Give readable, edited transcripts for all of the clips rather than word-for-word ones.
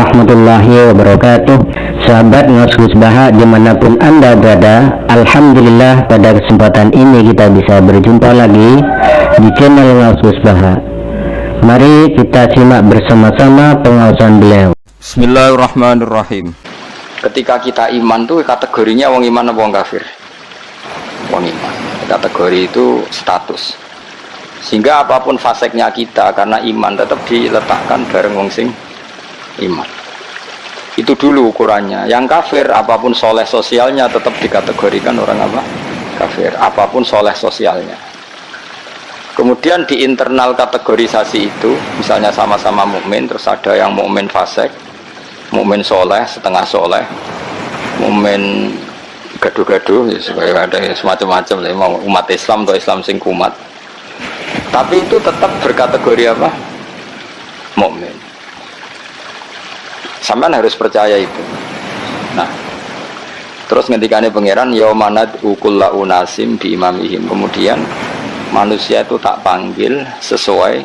warahmatullahi wabarakatuh. Sahabat Ngos Baha dimanapun Anda berada, alhamdulillah pada kesempatan ini kita bisa berjumpa lagi di channel Ngos Baha. Mari kita simak bersama-sama pengawasan beliau. Bismillahirrahmanirrahim. Ketika kita iman tuh kategorinya wong iman apa wong kafir? Wong iman. Kategori itu status. Sehingga apapun faseknya kita karena iman tetap diletakkan bareng wong sing iman. Itu dulu ukurannya. Yang kafir apapun soleh sosialnya tetap dikategorikan orang apa? Kafir. Apapun soleh sosialnya. Kemudian di internal kategorisasi itu, misalnya sama-sama mukmin, terus ada yang mukmin fasik, mukmin soleh, setengah soleh, mukmin gaduh-gaduh, ya supaya ada ya, semacam-macam lah, umat Islam atau Islam sing kumat. Tapi itu tetap berkategori apa? Mukmin. Sampean harus percaya itu. Nah, terus ngendikane pangeran yaumanad ukulla unasim bi imamihim. Kemudian manusia itu tak panggil sesuai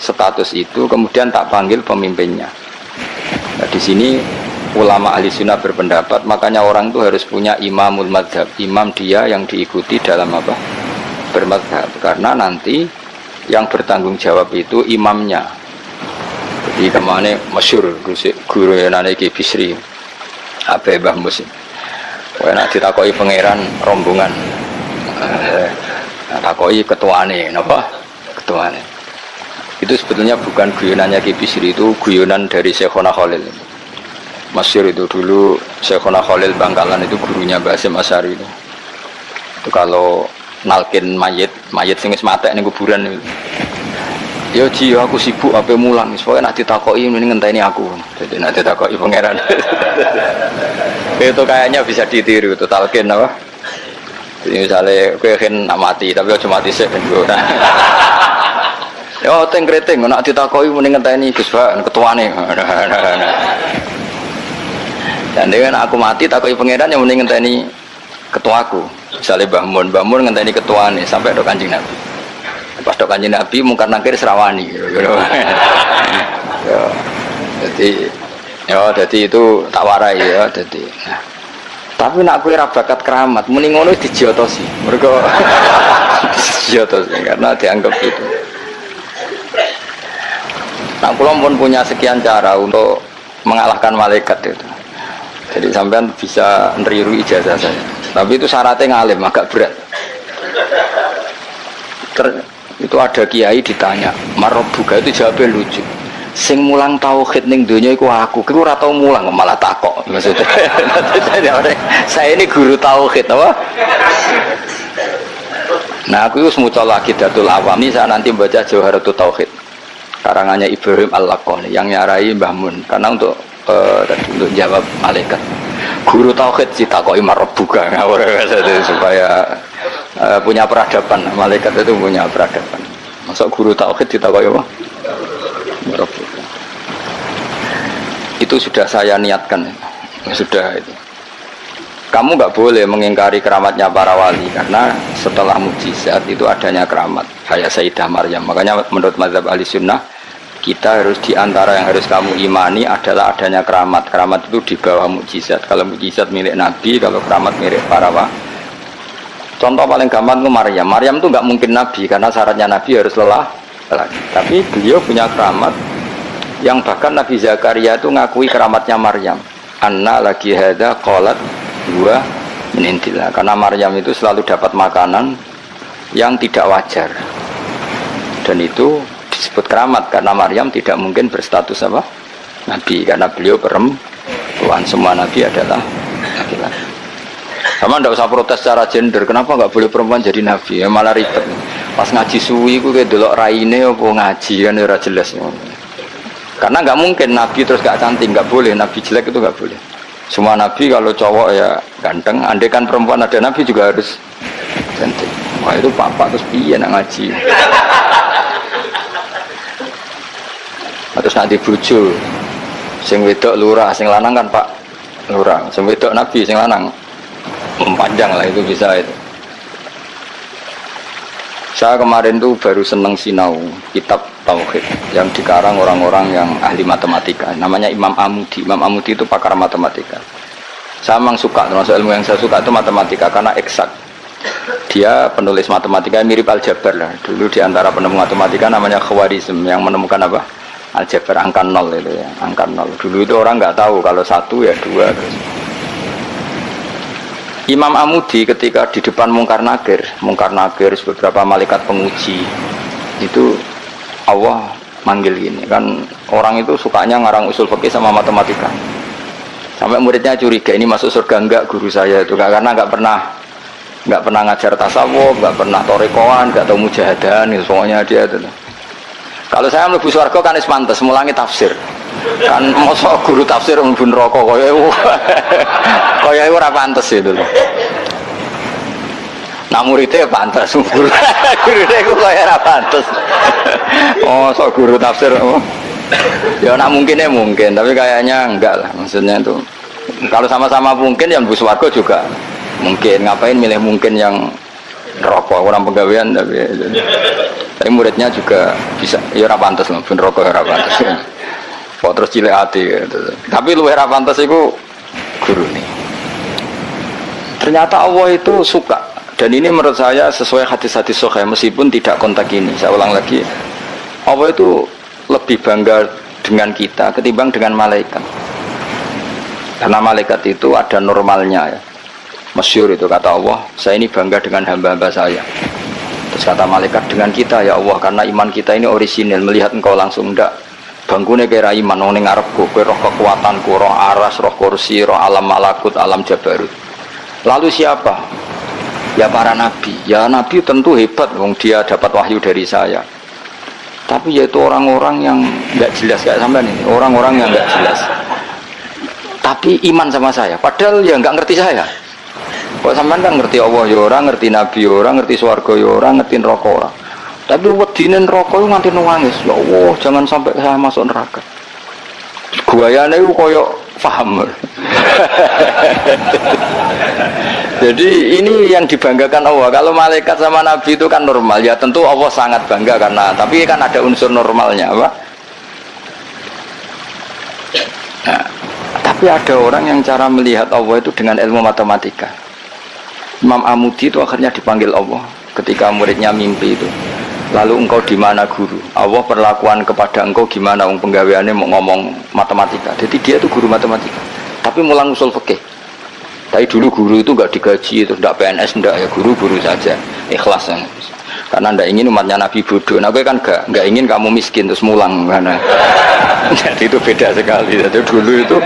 status itu, kemudian tak panggil pemimpinnya. Nah, di sini ulama ahli sunnah berpendapat, makanya orang itu harus punya imamul madhab, imam dia yang diikuti dalam apa? Bermadhab, karena nanti yang bertanggung jawab itu imamnya. Jadi kemana masyhur guru yang nanti Bisri Abe Mbah Mus. Wah nak ditakoki pangeran rombongan. Takoki ketuane napa? Ketuane. Itu sebetulnya bukan guyonannya Ki Bisri, itu guyonan dari Syekhona Khalil. Masyhur itu dulu Syekhona Khalil Bangkalan itu gurunya Mbah Hasyim Asy'ari itu. Itu kalau nalkin mayit sing wis matek ning kuburan itu. Ya Ji, aku sibuk ape mulang, soalnya nak ditakoki mending ngenteni aku. Jadi nak ditakoki pangeran. Itu kayaknya bisa ditiru itu talqin apa? Jadi misalnya kowe kan mati tapi aja mati sik ben ora. Yo teng-kreting nak ditakoki mending ngenteni Gus Pak ketuane. Dan dengan aku mati takoki pangeran yang mending ngenteni ketuaku. Misalnya Mbah Mun ngenteni ketuane sampai do Kanjeng Nabi. Pas do Kanjeng Nabi mungkar nakir serawani. Jadi itu tak warai ya jadi. Nah, tapi nak kowe ra bakat keramat, muni ngono dijiotosi. Mergo dijiotosi karena dianggap itu. Nah, kula pun punya sekian cara untuk mengalahkan malaikat itu. Jadi sampean bisa neriru ijazah saya. Tapi itu syaratnya ngalim, agak berat. Itu ada kiai ditanya, "Marabbuka?" Itu jawabnya lucu. Sing mulang tauhid ning donya iku aku. Kowe ora tau mulang malah takok. Maksudnya saya ini guru tauhid apa? Nah, aku wis mucal lagi Datul Awam. Ini saya nanti baca Jawharatul Tauhid. Karangannya Ibrahim Al-Laqani yang nyarai Mbah Mun karena untuk jawab malaikat. Guru tauhid ditakoki marabbuka supaya punya peradaban. Malaikat itu punya peradaban. Masa guru tauhid ditakoki apa? Marabbuka. Itu sudah saya niatkan. Sudah itu. Kamu nggak boleh mengingkari keramatnya para wali karena setelah mukjizat itu adanya keramat. Kayak Sayyidah Maryam. Makanya menurut mazhab ahli sunnah kita harus diantara yang harus kamu imani adalah adanya keramat. Keramat itu di bawah mukjizat. Kalau mukjizat milik Nabi, kalau keramat milik para wali. Contoh paling gampang itu Maryam. Maryam itu nggak mungkin Nabi karena syaratnya Nabi harus lelah. Tapi beliau punya keramat yang bahkan Nabi Zakaria itu ngakui keramatnya Maryam. Anna lagi hada qalat dua menintilah. Karena Maryam itu selalu dapat makanan yang tidak wajar. Dan itu disebut keramat karena Maryam tidak mungkin berstatus apa? Nabi karena beliau perempuan. Semua Nabi adalah laki-laki. Sama ndak usah protes secara gender. Kenapa nggak boleh perempuan jadi Nabi? Ya malah ribet. Pas ngaji suwi ku kayak delok raine apa ngaji kan ora jelas. Karena nggak mungkin Nabi terus gak cantik, nggak boleh. Nabi jelek itu nggak boleh. Semua Nabi kalau cowok ya ganteng. Andai kan perempuan ada Nabi juga harus cantik. Wah itu papa terus piye nak ngaji. Terus nanti bojo sing wedok lurah, sing lanang kan Pak lurah, sing wedok Nabi, sing lanang panjang lah itu bisa itu. Saya kemarin tuh baru seneng sinau kitab Tauhid yang dikarang orang-orang yang ahli matematika, namanya Imam Amudi. Imam Amudi itu pakar matematika. Saya memang suka, termasuk ilmu yang saya suka itu matematika karena eksak. Dia penulis matematika mirip aljabar lah. Dulu di antara penemu matematika namanya Khwarizm yang menemukan apa? Aljabar angka nol itu ya, angka nol. Dulu itu orang nggak tahu kalau satu ya dua. Terus. Imam Amudi ketika di depan Mungkar Nakir beberapa malaikat penguji itu Allah manggil gini kan, orang itu sukanya ngarang usul fikih sama matematika. Sampai muridnya curiga ini masuk surga enggak guru saya itu, karena nggak pernah ngajar tasawuf, nggak pernah torekoan, nggak tahu mujahadan, itu semuanya dia itu. Kalau saya mlebu surga kan is pantes mulangi tafsir. Kan mosok guru tafsir mlebu neraka kaya ora pantes itu lho. Nah muridnya pantas, gurunya itu kaya ora pantes. Oh, sok guru tafsir. Oh. Ya nak mungkinnya mungkin, tapi kayaknya enggak lah. Maksudnya itu kalau sama-sama mungkin yang bus warga juga mungkin. Ngapain milih mungkin yang rokok orang pegawaian tapi muridnya juga bisa. Ya ora pantes loh, ben rokok ora pantes. Kok terus cilik hati gitu. Tapi luwih ora pantes iku guru nih. Ternyata Allah itu suka. Dan ini menurut saya sesuai hadis-hadis sahih meskipun tidak kontak ini. Saya ulang lagi, Allah itu lebih bangga dengan kita ketimbang dengan malaikat. Karena malaikat itu ada normalnya ya. Masyhur itu kata Allah, saya ini bangga dengan hamba-hamba saya. Terus kata malaikat dengan kita ya Allah, karena iman kita ini orisinil, melihat engkau langsung ndak. Bangkune kira iman ning ngarepku, kowe roh kekuatanku, roh aras, roh kursi, roh alam malakut, alam jabarut. Lalu siapa? Ya para nabi. Ya nabi tentu hebat, wong dia dapat wahyu dari saya. Tapi yaitu orang-orang yang nggak jelas kayak sampean ini, orang-orang yang nggak jelas. Tapi iman sama saya, padahal ya nggak ngerti saya. Kok sampean kan ngerti Allah ya orang, ngerti nabi ya orang, ngerti swarga ya orang, ngerti neraka ora. Tapi wedine neraka itu nganti nangis, ya Allah, jangan sampai saya masuk neraka. Guayane itu koyo paham. Jadi ini yang dibanggakan Allah. Kalau malaikat sama nabi itu kan normal. Ya tentu Allah sangat bangga karena, tapi kan ada unsur normalnya, apa? Nah, tapi ada orang yang cara melihat Allah itu dengan ilmu matematika. Imam Amudi itu akhirnya dipanggil Allah ketika muridnya mimpi itu. Lalu engkau di mana guru? Allah perlakuan kepada engkau gimana? Penggaweannya mau ngomong matematika. Jadi dia itu guru matematika. Tapi mulang usul fikih. Tapi dulu guru itu nggak digaji, itu nggak PNS, nggak ya guru saja, ikhlas ya. Karena nggak ingin umatnya Nabi bodoh. Nah, gue kan nggak ingin kamu miskin terus mulang, karena jadi itu beda sekali. Jadi dulu itu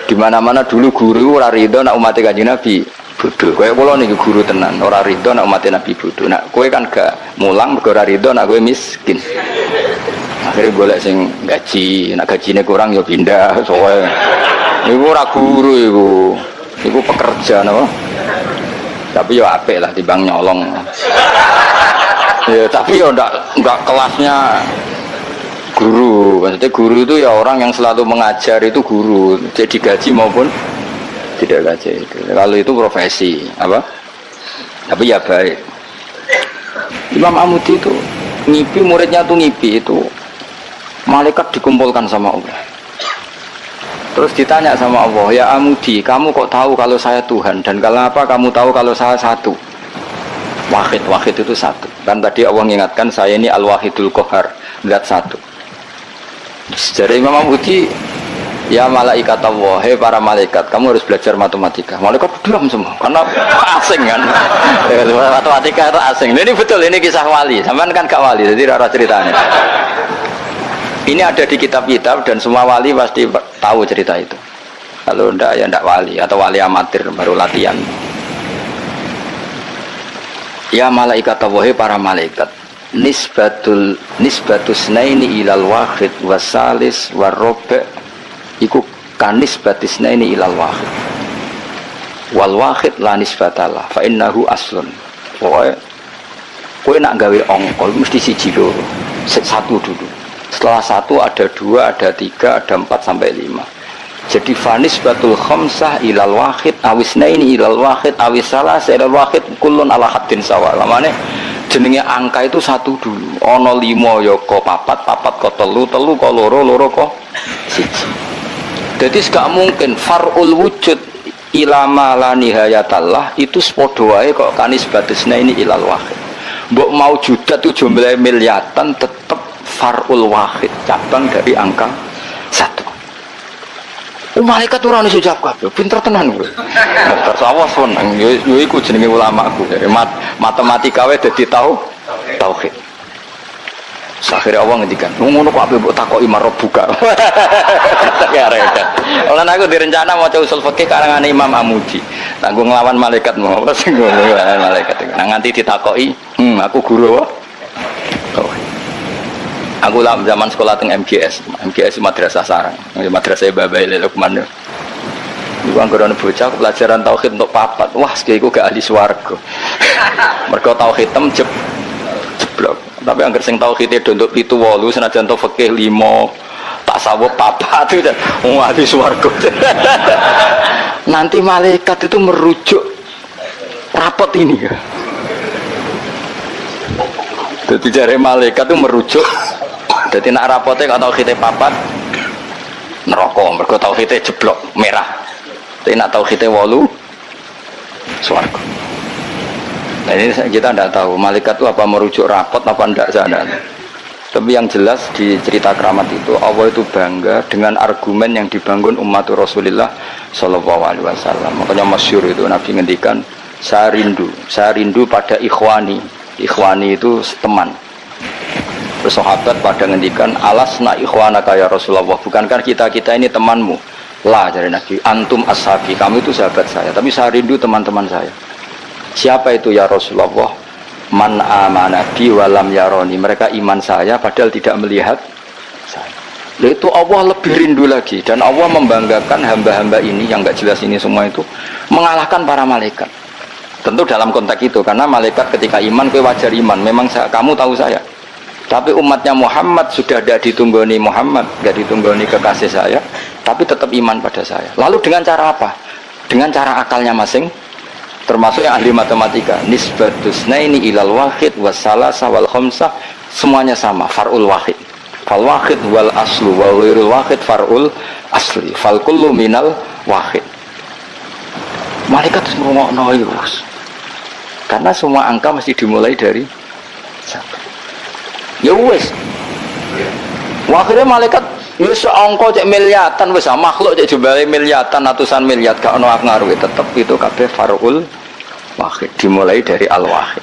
di mana-mana dulu guru ora ridho nak umatnya Kanjeng Nabi bodoh. Kayak kalau nih guru tenan, ora ridho nak umatnya Nabi bodoh. Nah, gue kan nggak mulang, ora ridho nak gue miskin. Akhirnya golek sing gaji, nak gajinya kurang ya pindah, soalnya. Ibu ora guru ibu pekerja no? Tapi ya apik lah timbang nyolong. Ya tapi ya enggak kelasnya guru. Maksudnya guru itu ya orang yang selalu mengajar itu guru, jadi gaji maupun tidak gaji. Kalau itu profesi apa? Tapi ya baik. Imam Amudi itu ngipi, muridnya tuh ngipi itu malaikat dikumpulkan sama Allah. Terus ditanya sama Allah, ya Amudi, kamu kok tahu kalau saya Tuhan? Dan kalau apa kamu tahu kalau saya satu? Wahid itu satu. Kan tadi Allah mengingatkan saya ini Al-Wahidul Qahar, zat satu. Jadi Imam Amudi, ya malaikat Allah, hei para malaikat, kamu harus belajar matematika. Malaikat diam semua, karena asing kan. Matematika itu asing. Ini betul, ini kisah wali. Sampai kan gak wali, jadi rara ceritanya. Ini ada di kitab-kitab dan semua wali pasti tahu cerita itu. Kalau enggak ya enggak wali atau wali amatir baru latihan. Ya malaikat Allah, para malaikat. Nisbatus naini ilal wahid wasalis warobe iku kanisbatis naini ilal wahid. Wal wahid la nisbatalah fa innahu aslun. Pokoknya kowe nak gawe angka mesti siji loro. Satu dulu. Setelah satu ada dua, ada tiga, ada 4 sampai 5. Jadi fanis batul khamsah ilal wahid awisnaini ilal wahid awisalas ilal wahid kullun ala haddin sawa. Lamane jenenge angka itu satu dulu. Ono 5 ya kok papat, papat kok telu, telu kok loro, loro kok siji. Jadi gak mungkin far'ul wujud ilama la nihayatallah itu sepodo wae kok kanisbatusna ini ilal wahid. Mbok mau judat itu jumlah miliatan tetap far'ul wahid, cabang dari angka 1. Malaikat ora iso jawab kabeh, pinter tenan kowe. Tersawas seneng, yo iku jenenge ulamaku. Matematika wae dadi tauhid. Akhire Allah ngendikan, ngono kok ape mbok takoki marab buka. Ya repot. Lan aku direncana maca usul fikih karangan Imam Amudi. Tanggung nglawan malaikat mau sing nglawan malaikat. Nah nganti ditakoki, aku guru apa? Aku lah zaman sekolah teng MGS madrasah sarang, madrasah Babai Lukman. Iku anggere ana bocah pelajaran tauhid untuk papat. Wah, iku gak ahli swarga. Mergo tauhid jeblok. Tapi anggere sing tauhide untuk 7 8 senajan to fikih 5, tasawuf papat itu ahli swarga. Nanti malaikat itu merujuk rapot ini ya. Jadi jare malaikat itu merujuk. Jadi nak rapotnya kalau tauhidnya papat neraka, mergo tauhidnya jeblok merah. Tapi nak tauhidnya 8 swarga. Nah ini kita tidak tahu malaikat itu apa merujuk rapot apa tidak sana. Tapi yang jelas di cerita keramat itu Allah itu bangga dengan argumen yang dibangun umat Rasulullah Shallallahu Alaihi Wasallam. Makanya masyhur itu Nabi ngendikan saya rindu pada ikhwani. Ikhwani itu teman. Sahabat pada ngendikan alasna ikhwanaka ya Rasulullah, bukankah kita ini temanmu? Lah dari Nabi, antum ashabi, kamu itu sahabat saya, tapi saya rindu teman-teman saya. Siapa itu ya Rasulullah? Man amana bi walam yaroni, mereka iman saya padahal tidak melihat saya. Lalu itu Allah lebih rindu lagi, dan Allah membanggakan hamba-hamba ini yang enggak jelas ini semua itu mengalahkan para malaikat. Tentu dalam konteks itu, karena malaikat ketika iman kowe wajar iman, memang kamu tahu saya. Tapi umatnya Muhammad sudah tidak ditunggoni Muhammad, tidak ditunggoni kekasih saya, tapi tetap iman pada saya. Lalu dengan cara apa? Dengan cara akalnya masing, termasuk yang ahli matematika. Nisbatusnaini ilal wahid wassalasa wal khamsah, semuanya sama, far'ul wahid. Fal wahid wal aslu wal ghairul wahid far'ul asli. Fal kullu minal wahid. Malaikat ngomong terus. Karena semua angka mesti dimulai dari 1. Ya wis. Akhirnya malaikat wis angka cek miliatan wis makhluk cek jumlahe miliatan ratusan miliar gak ono ngaruhi tetep itu kabeh far'ul wahid dimulai dari al-wahid.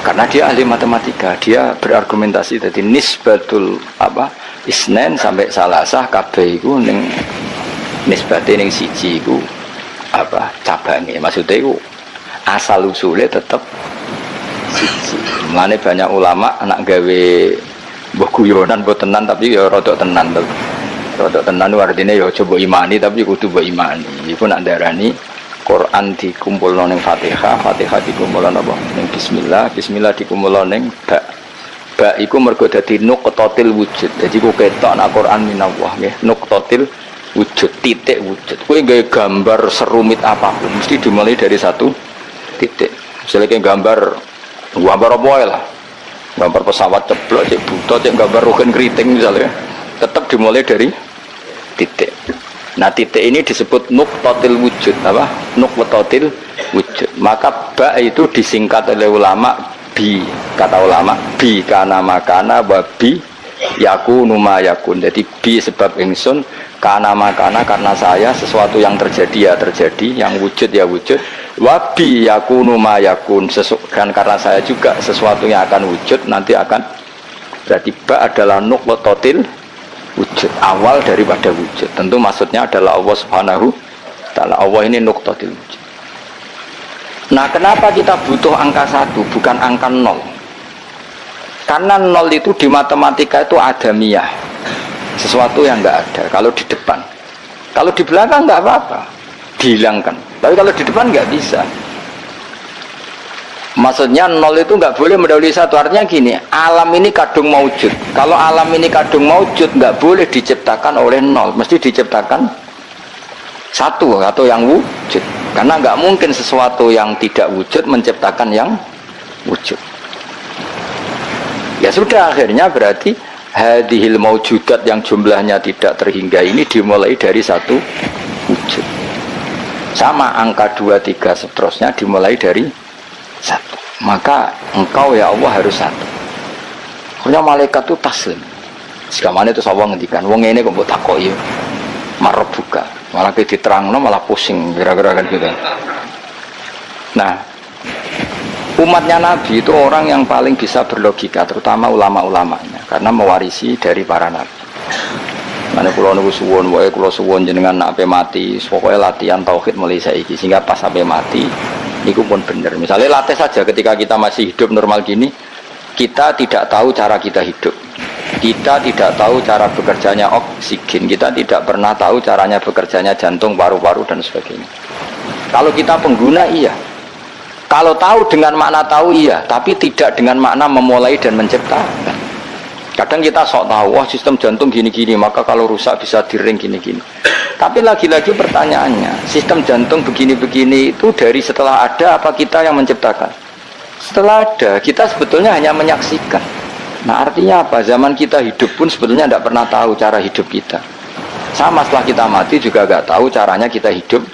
Karena dia ahli matematika, dia berargumentasi tadi nisbatul isnen sampai salasah kabeh iku ning nisbate ning siji iku cabange. Maksudnya iku asal usule tetep Mulane banyak ulama anak gawe mbah guyonan mbok tenan tapi ya rodok tenan to. Rodok tenan artine ya coba imani tapi kudu mbok imani. Iku nak darani Quran dikumpulno ning Fatihah, Fatihah dikumpulno apa? Ning bismillah, bismillah dikumpulno ning ba. Ba iku mergo dadi nuqtatil wujud. Jadi ku ketok nak Quran minallah nggih, nuqtatil wujud, titik wujud. Kowe gawe gambar serumit apapun mesti dimulai dari satu titik. Misalnya kayak gambar apa lah, gambar pesawat ceblok, cek buta, cek gambar rugen keriting misalnya, tetap dimulai dari titik. Nah titik ini disebut nuqtatil wujud, apa? Nuqtatil wujud. Maka ba itu disingkat oleh ulama bi, kata ulama bi kana makana wa bi yakunu ma yakun. Jadi bi sebab ingsun, kana makana karena saya sesuatu yang terjadi ya terjadi, yang wujud ya wujud. Wabi yakunu ma yakun, dan karena saya juga sesuatu yang akan wujud nanti akan berarti ba adalah nuqtatil wujud, awal daripada wujud. Tentu maksudnya adalah Allah Subhanahu wa taala. Allah ini nuqtatil wujud. Nah, kenapa kita butuh angka 1 bukan angka 0? Karena 0 itu di matematika itu adamiyah, sesuatu yang enggak ada. Kalau di depan, kalau di belakang enggak apa-apa, dihilangkan. Tapi kalau di depan nggak bisa. Maksudnya 0 itu nggak boleh mendahului 1. Artinya gini, alam ini kadung maujud. Kalau alam ini kadung maujud nggak boleh diciptakan oleh 0, mesti diciptakan 1 atau yang wujud. Karena nggak mungkin sesuatu yang tidak wujud menciptakan yang wujud. Ya sudah, akhirnya berarti hadhil maujudat yang jumlahnya tidak terhingga ini dimulai dari satu wujud. Sama angka 2, 3 seterusnya dimulai dari satu. Maka engkau ya Allah harus satu. Akhirnya malaikat itu taslim. Sekamane itu Allah ngendikan, wong ngene kok mbok takoki marep buka. Malah diterangno malah pusing kira-kira kan gitu. Nah, umatnya Nabi itu orang yang paling bisa berlogika, terutama ulama-ulamanya, karena mewarisi dari para nabi. Mana kula niku suwun, wae kula suwun jenengan ape mati, pokoke latihan tauhid mulai saiki sehingga pas sampai mati niku pun bener. Misalnya latih saja ketika kita masih hidup normal gini, kita tidak tahu cara kita hidup. Kita tidak tahu cara bekerjanya oksigen, kita tidak pernah tahu caranya bekerjanya jantung, paru-paru dan sebagainya. Kalau kita pengguna iya. Kalau tahu dengan makna tahu iya, tapi tidak dengan makna memulai dan menciptakan. Kadang kita sok tahu, wah sistem jantung gini-gini, maka kalau rusak bisa diring gini-gini. Tapi lagi-lagi pertanyaannya, sistem jantung begini-begini itu dari setelah ada apa kita yang menciptakan? Setelah ada, kita sebetulnya hanya menyaksikan. Nah artinya apa? Zaman kita hidup pun sebetulnya tidak pernah tahu cara hidup kita. Sama setelah kita mati juga nggak tahu caranya kita hidup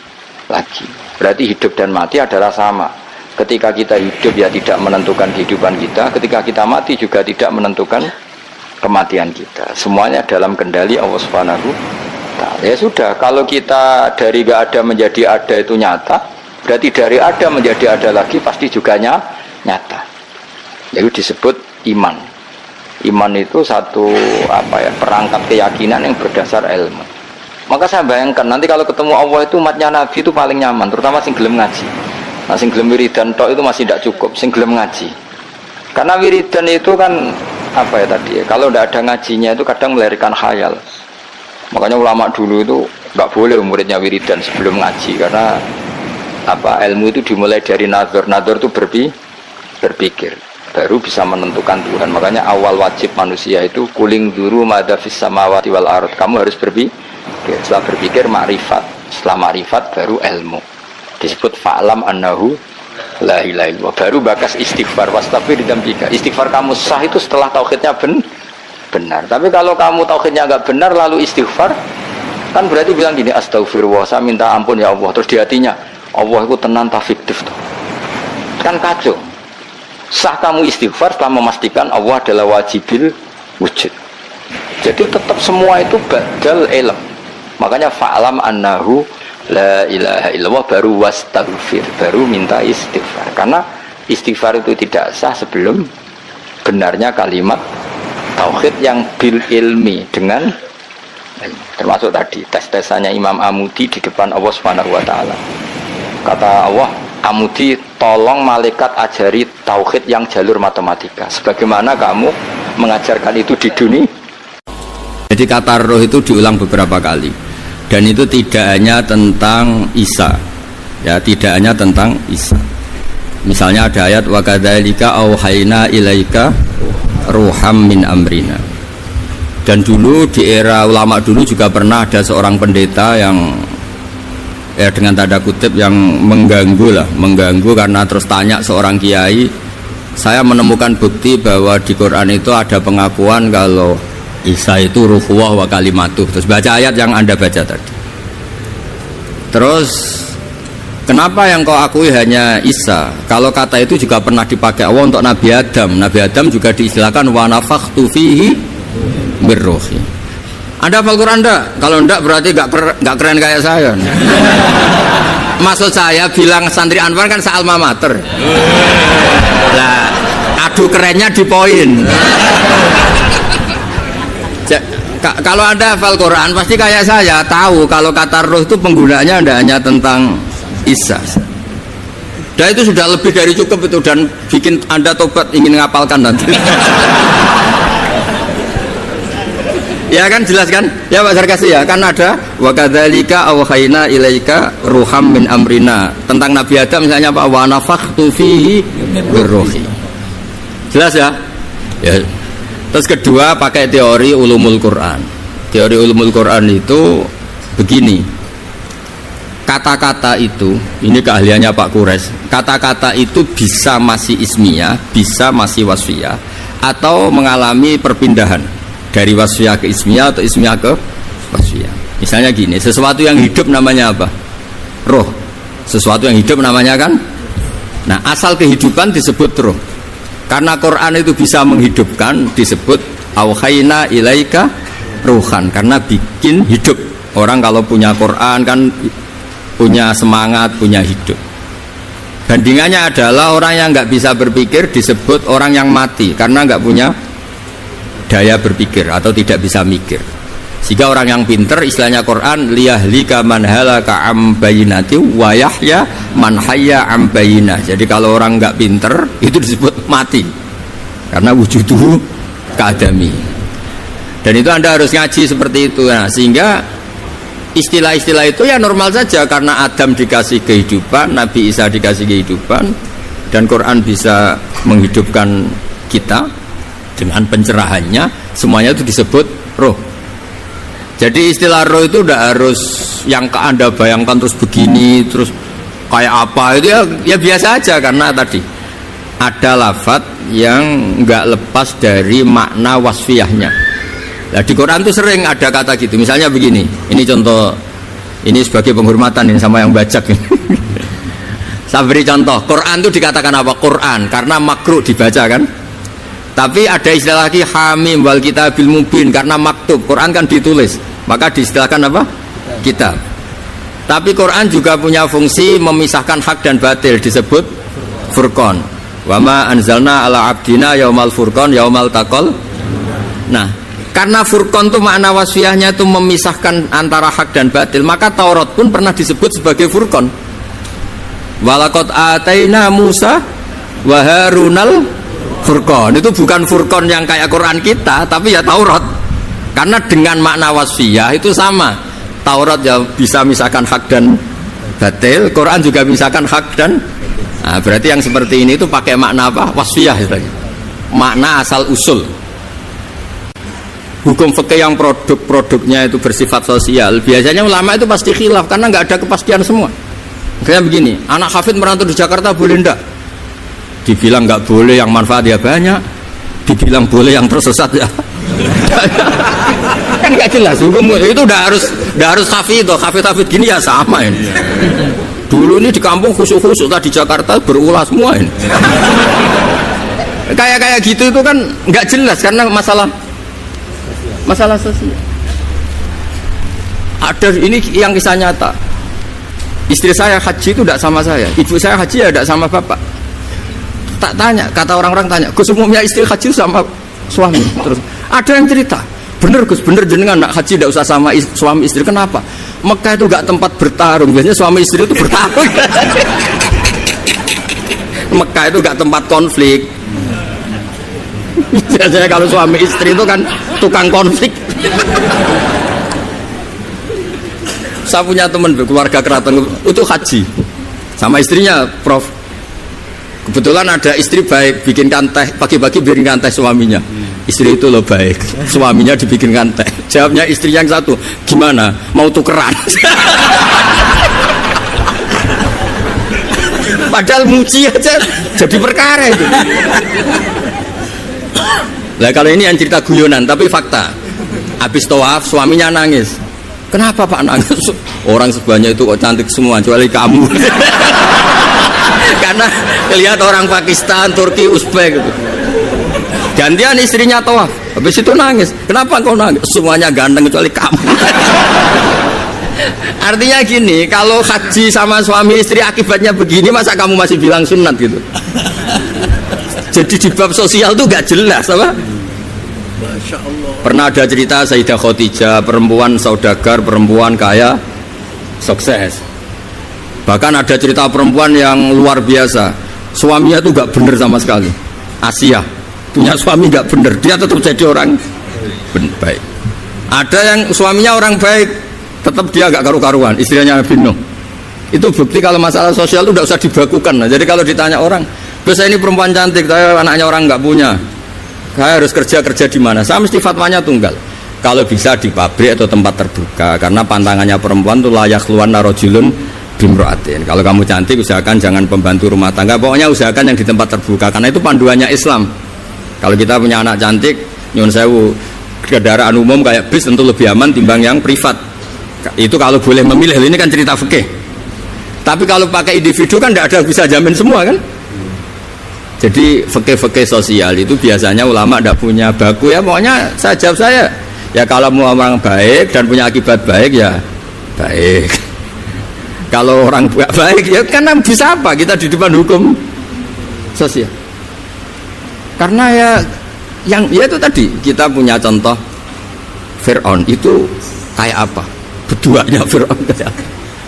lagi. Berarti hidup dan mati adalah sama. Ketika kita hidup ya tidak menentukan kehidupan kita, ketika kita mati juga tidak menentukan kematian kita. Semuanya dalam kendali Allah Subhanahu wa Ta'ala. Ya sudah, kalau kita dari gak ada menjadi ada itu nyata, berarti dari ada menjadi ada lagi pasti juga nyata. Itu disebut iman. Iman itu satu perangkat keyakinan yang berdasar ilmu. Maka saya bayangkan nanti kalau ketemu Allah itu umatnya Nabi itu paling nyaman, terutama sing gelem ngaji. Nah, sing gelem wiridan tok itu masih tidak cukup, sing gelem ngaji. Karena wiridan itu kan kalau tidak ada ngajinya itu kadang melahirkan khayal. Makanya ulama dulu itu nggak boleh muridnya wiridan sebelum ngaji, karena ilmu itu dimulai dari nazar. Nazar itu berpikir, baru bisa menentukan Tuhan. Makanya awal wajib manusia itu kuling duru madza fis samawati wal ard. Kamu harus berpikir. Setelah berpikir makrifat, setelah makrifat baru ilmu. Disebut fa'lam annahu la ilaha illallah. Baru bakas istighfar, wastaghfir dzambika. Istighfar kamu sah itu setelah tauhidnya benar. Tapi kalau kamu tauhidnya enggak benar lalu istighfar, kan berarti bilang gini, astagfirullah, saya minta ampun ya Allah. Terus di hatinya, Allah itu tenan ta fiktif tuh. Kan kacau. Sah kamu istighfar setelah memastikan Allah adalah wajibil wujud. Jadi tetap semua itu badal ilm. Makanya fa'lam annahu la ilaha illallah, baru wastaghfir, baru minta istighfar. Karena istighfar itu tidak sah sebelum benarnya kalimat tauhid yang bil ilmi, dengan termasuk tadi tes-tesannya Imam Amudi di depan Allah Subhanahu wa Ta'ala. Kata Allah, Amudi, tolong malaikat ajari tauhid yang jalur matematika sebagaimana kamu mengajarkan itu di dunia. Jadi kata roh itu diulang beberapa kali, dan itu tidak hanya tentang Isa, ya, tidak hanya tentang Isa. Misalnya ada ayat wa kadzalika auhayna ilaika ruham min amrina. Dan dulu di era ulama dulu juga pernah ada seorang pendeta yang dengan tanda kutip yang mengganggu karena terus tanya seorang kiai, saya menemukan bukti bahwa di Quran itu ada pengakuan kalau Isa itu ruhullah wa kalimatuh. Terus baca ayat yang Anda baca tadi. Terus kenapa yang kau akui hanya Isa? Kalau kata itu juga pernah dipakai Allah untuk Nabi Adam. Nabi Adam juga diistilahkan wa nafakhtu fihi birruhi. Anda hafal Quran enggak? Kalau enggak berarti enggak keren kayak saya. Maksud saya bilang santri Anwar kan se-alma mater. Lah, adu kerennya di poin. Kalau Anda hafal Quran pasti kayak saya tahu kalau kata roh itu penggunaannya tidak hanya tentang Isa. Dan itu sudah lebih dari cukup itu, dan bikin Anda tobat ingin ngapalkan nanti. Ya kan, jelas kan? Ya Pak Sarkasi ya, kan ada wa kadzalika auhayna ilaika ruham min amrina. Tentang Nabi Adam misalnya Pak, wa nafakhtu fihi birruhi. Jelas ya? Ya. Terus kedua pakai teori ulumul Quran. Teori ulumul Quran itu begini. kata-kata itu, ini keahliannya Pak Kures, kata-kata itu bisa masih ismiyah, bisa masih wasfiyah, atau mengalami perpindahan dari wasfiyah ke ismiyah atau ismiyah ke wasfiyah. Misalnya gini, sesuatu yang hidup namanya apa? Roh. Sesuatu yang hidup namanya kan? Nah, asal kehidupan disebut roh. Karena Quran itu bisa menghidupkan, disebut auhayna ilaika ruhan, karena bikin hidup. Orang kalau punya Quran kan punya semangat, punya hidup. Bandingannya adalah orang yang nggak bisa berpikir disebut orang yang mati karena nggak punya daya berpikir atau tidak bisa mikir. Sehingga orang yang pinter, istilahnya Quran, liyahlika man halaka am bayinati wa yahya man hayya am bayinah. Jadi kalau orang nggak pinter itu disebut mati karena wujuduhu keadami. Dan itu Anda harus ngaji seperti itu. Nah, sehingga istilah-istilah itu ya normal saja karena Adam dikasih kehidupan, Nabi Isa dikasih kehidupan, dan Quran bisa menghidupkan kita dengan pencerahannya. Semuanya itu disebut roh. Jadi istilah roh itu udah harus yang Anda bayangkan terus begini, terus kayak apa, itu ya biasa aja, karena tadi ada lafadz yang nggak lepas dari makna wasfiyahnya. Nah, di Quran itu sering ada kata gitu. Misalnya begini, ini contoh, ini sebagai penghormatan ini sama yang bajak ini. Saya beri contoh, Quran itu dikatakan apa? Quran, karena makruh dibaca kan. Tapi ada istilah lagi hamim wal kitabil mubin, karena maktub. Quran kan ditulis, maka diistilahkan apa? Kitab. Tapi Quran juga punya fungsi memisahkan hak dan batil, disebut furqan. Wa ma anzalna ala abdina yaumal furqan yaumal taqal. Nah, karena furqan itu makna wasfiyahnya itu memisahkan antara hak dan batil, maka Taurat pun pernah disebut sebagai furqan. Walaqad ataina Musa wa Harunal furqan. Itu bukan furqan yang kayak Quran kita, tapi ya Taurat. Karena dengan makna wasfiyah itu sama. Taurat ya bisa misahkan hak dan batil, Quran juga misahkan hak dan berarti yang seperti ini itu pakai makna apa? Wasfiyah istilahnya. Makna asal usul. Hukum fikih yang produk-produknya itu bersifat sosial, biasanya ulama itu pasti khilaf karena nggak ada kepastian semua. Misalnya begini, anak hafid merantau di Jakarta boleh enggak? Dibilang nggak boleh yang manfaat ya banyak, dibilang boleh yang tersesat ya kan nggak jelas. Hukum itu udah harus hafid, hafid gini ya sama ini. Dulu ini di kampung khusus-khusus, di Jakarta berulah semua ini. Kayak gitu itu kan nggak jelas karena masalah sosial. Ada ini yang kisah nyata. Istri saya haji itu tidak sama saya, ibu saya haji ya tidak sama bapak. Tak tanya, kata orang-orang tanya, Gus umumnya istri haji sama suami. Terus ada yang cerita, bener Gus, bener jenengan nak haji tidak usah sama suami istri. Kenapa? Mekah itu nggak tempat bertarung, biasanya suami istri itu bertarung. Mekah itu nggak tempat konflik. Biasanya kalau suami istri itu kan tukang konflik. Saya punya teman keluarga keraton itu haji sama istrinya, Prof. Kebetulan ada istri baik, bikinkan teh pagi-pagi, bikinkan teh suaminya. Istri itu loh baik, suaminya dibikinkan teh. Jawabnya istri yang satu, gimana? Mau tukeran? Padahal muji aja jadi perkara itu. Nah kalau ini yang cerita guyonan tapi fakta. Habis tawaf suaminya nangis. Kenapa Pak nangis? Orang sebanyak itu kok cantik semua kecuali kamu. Karena lihat orang Pakistan, Turki, Uzbek gitu. Gantian istrinya tawaf. Habis itu nangis. Kenapa kau nangis? Semuanya ganteng kecuali kamu. Artinya gini, kalau haji sama suami istri akibatnya begini, masa kamu masih bilang sunat gitu? Jadi di bab sosial tuh gak jelas apa? Pernah ada cerita Sayyidah Khadijah, perempuan saudagar, perempuan kaya, sukses. Bahkan ada cerita perempuan yang luar biasa, suaminya tuh gak bener sama sekali. Asia punya suami gak bener, dia tetap jadi orang baik. Ada yang suaminya orang baik, tetap dia gak karu-karuan, istrinya Nabi Nuh. Itu bukti kalau masalah sosial itu udah usah dibakukan. Nah, jadi kalau ditanya orang, biasa ini perempuan cantik, saya anaknya orang nggak punya, saya harus kerja di mana? Saya mesti fatwanya tunggal. Kalau bisa di pabrik atau tempat terbuka, karena pantangannya perempuan itu layak keluar narojulun bimroatin. Kalau kamu cantik usahakan jangan pembantu rumah tangga, pokoknya usahakan yang di tempat terbuka, karena itu panduannya Islam. Kalau kita punya anak cantik, nyun sewu, kendaraan umum kayak bis tentu lebih aman timbang yang privat. Itu kalau boleh memilih, ini kan cerita fikih. Tapi kalau pakai individu kan tidak ada bisa jamin semua kan. Jadi fikih-fikih sosial itu biasanya ulama tidak punya baku ya, pokoknya saya jawab saya. Ya kalau mau orang baik dan punya akibat baik ya baik. Kalau orang baik ya karena bisa apa kita di depan hukum sosial. Karena ya itu tadi kita punya contoh Fir'aun itu kayak apa? Beduanya Fir'aun kayak apa?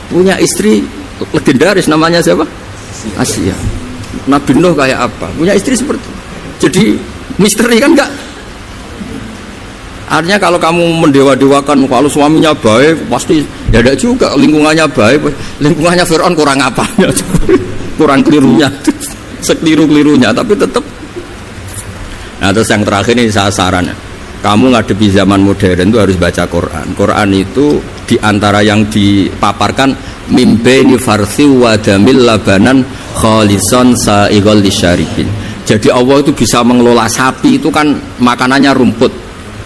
Punya istri legendaris namanya siapa? Asia. Nabi Nuh kayak apa? Punya istri seperti itu. Jadi misteri kan enggak? Artinya kalau kamu mendewa-dewakan kalau suaminya baik pasti ya ada juga lingkungannya baik. Lingkungannya Fir'aun kurang apa? Kurang kelirunya. Sekeliru-kelirunya tapi tetap. Nah terus yang terakhir ini saya saran, kamu ngadepi zaman modern itu harus baca Quran. Quran itu diantara yang dipaparkan mimbeni farsi wadamil labanan kholison sa'ighal lisyaribin. Jadi Allah itu bisa mengelola sapi itu kan makanannya rumput.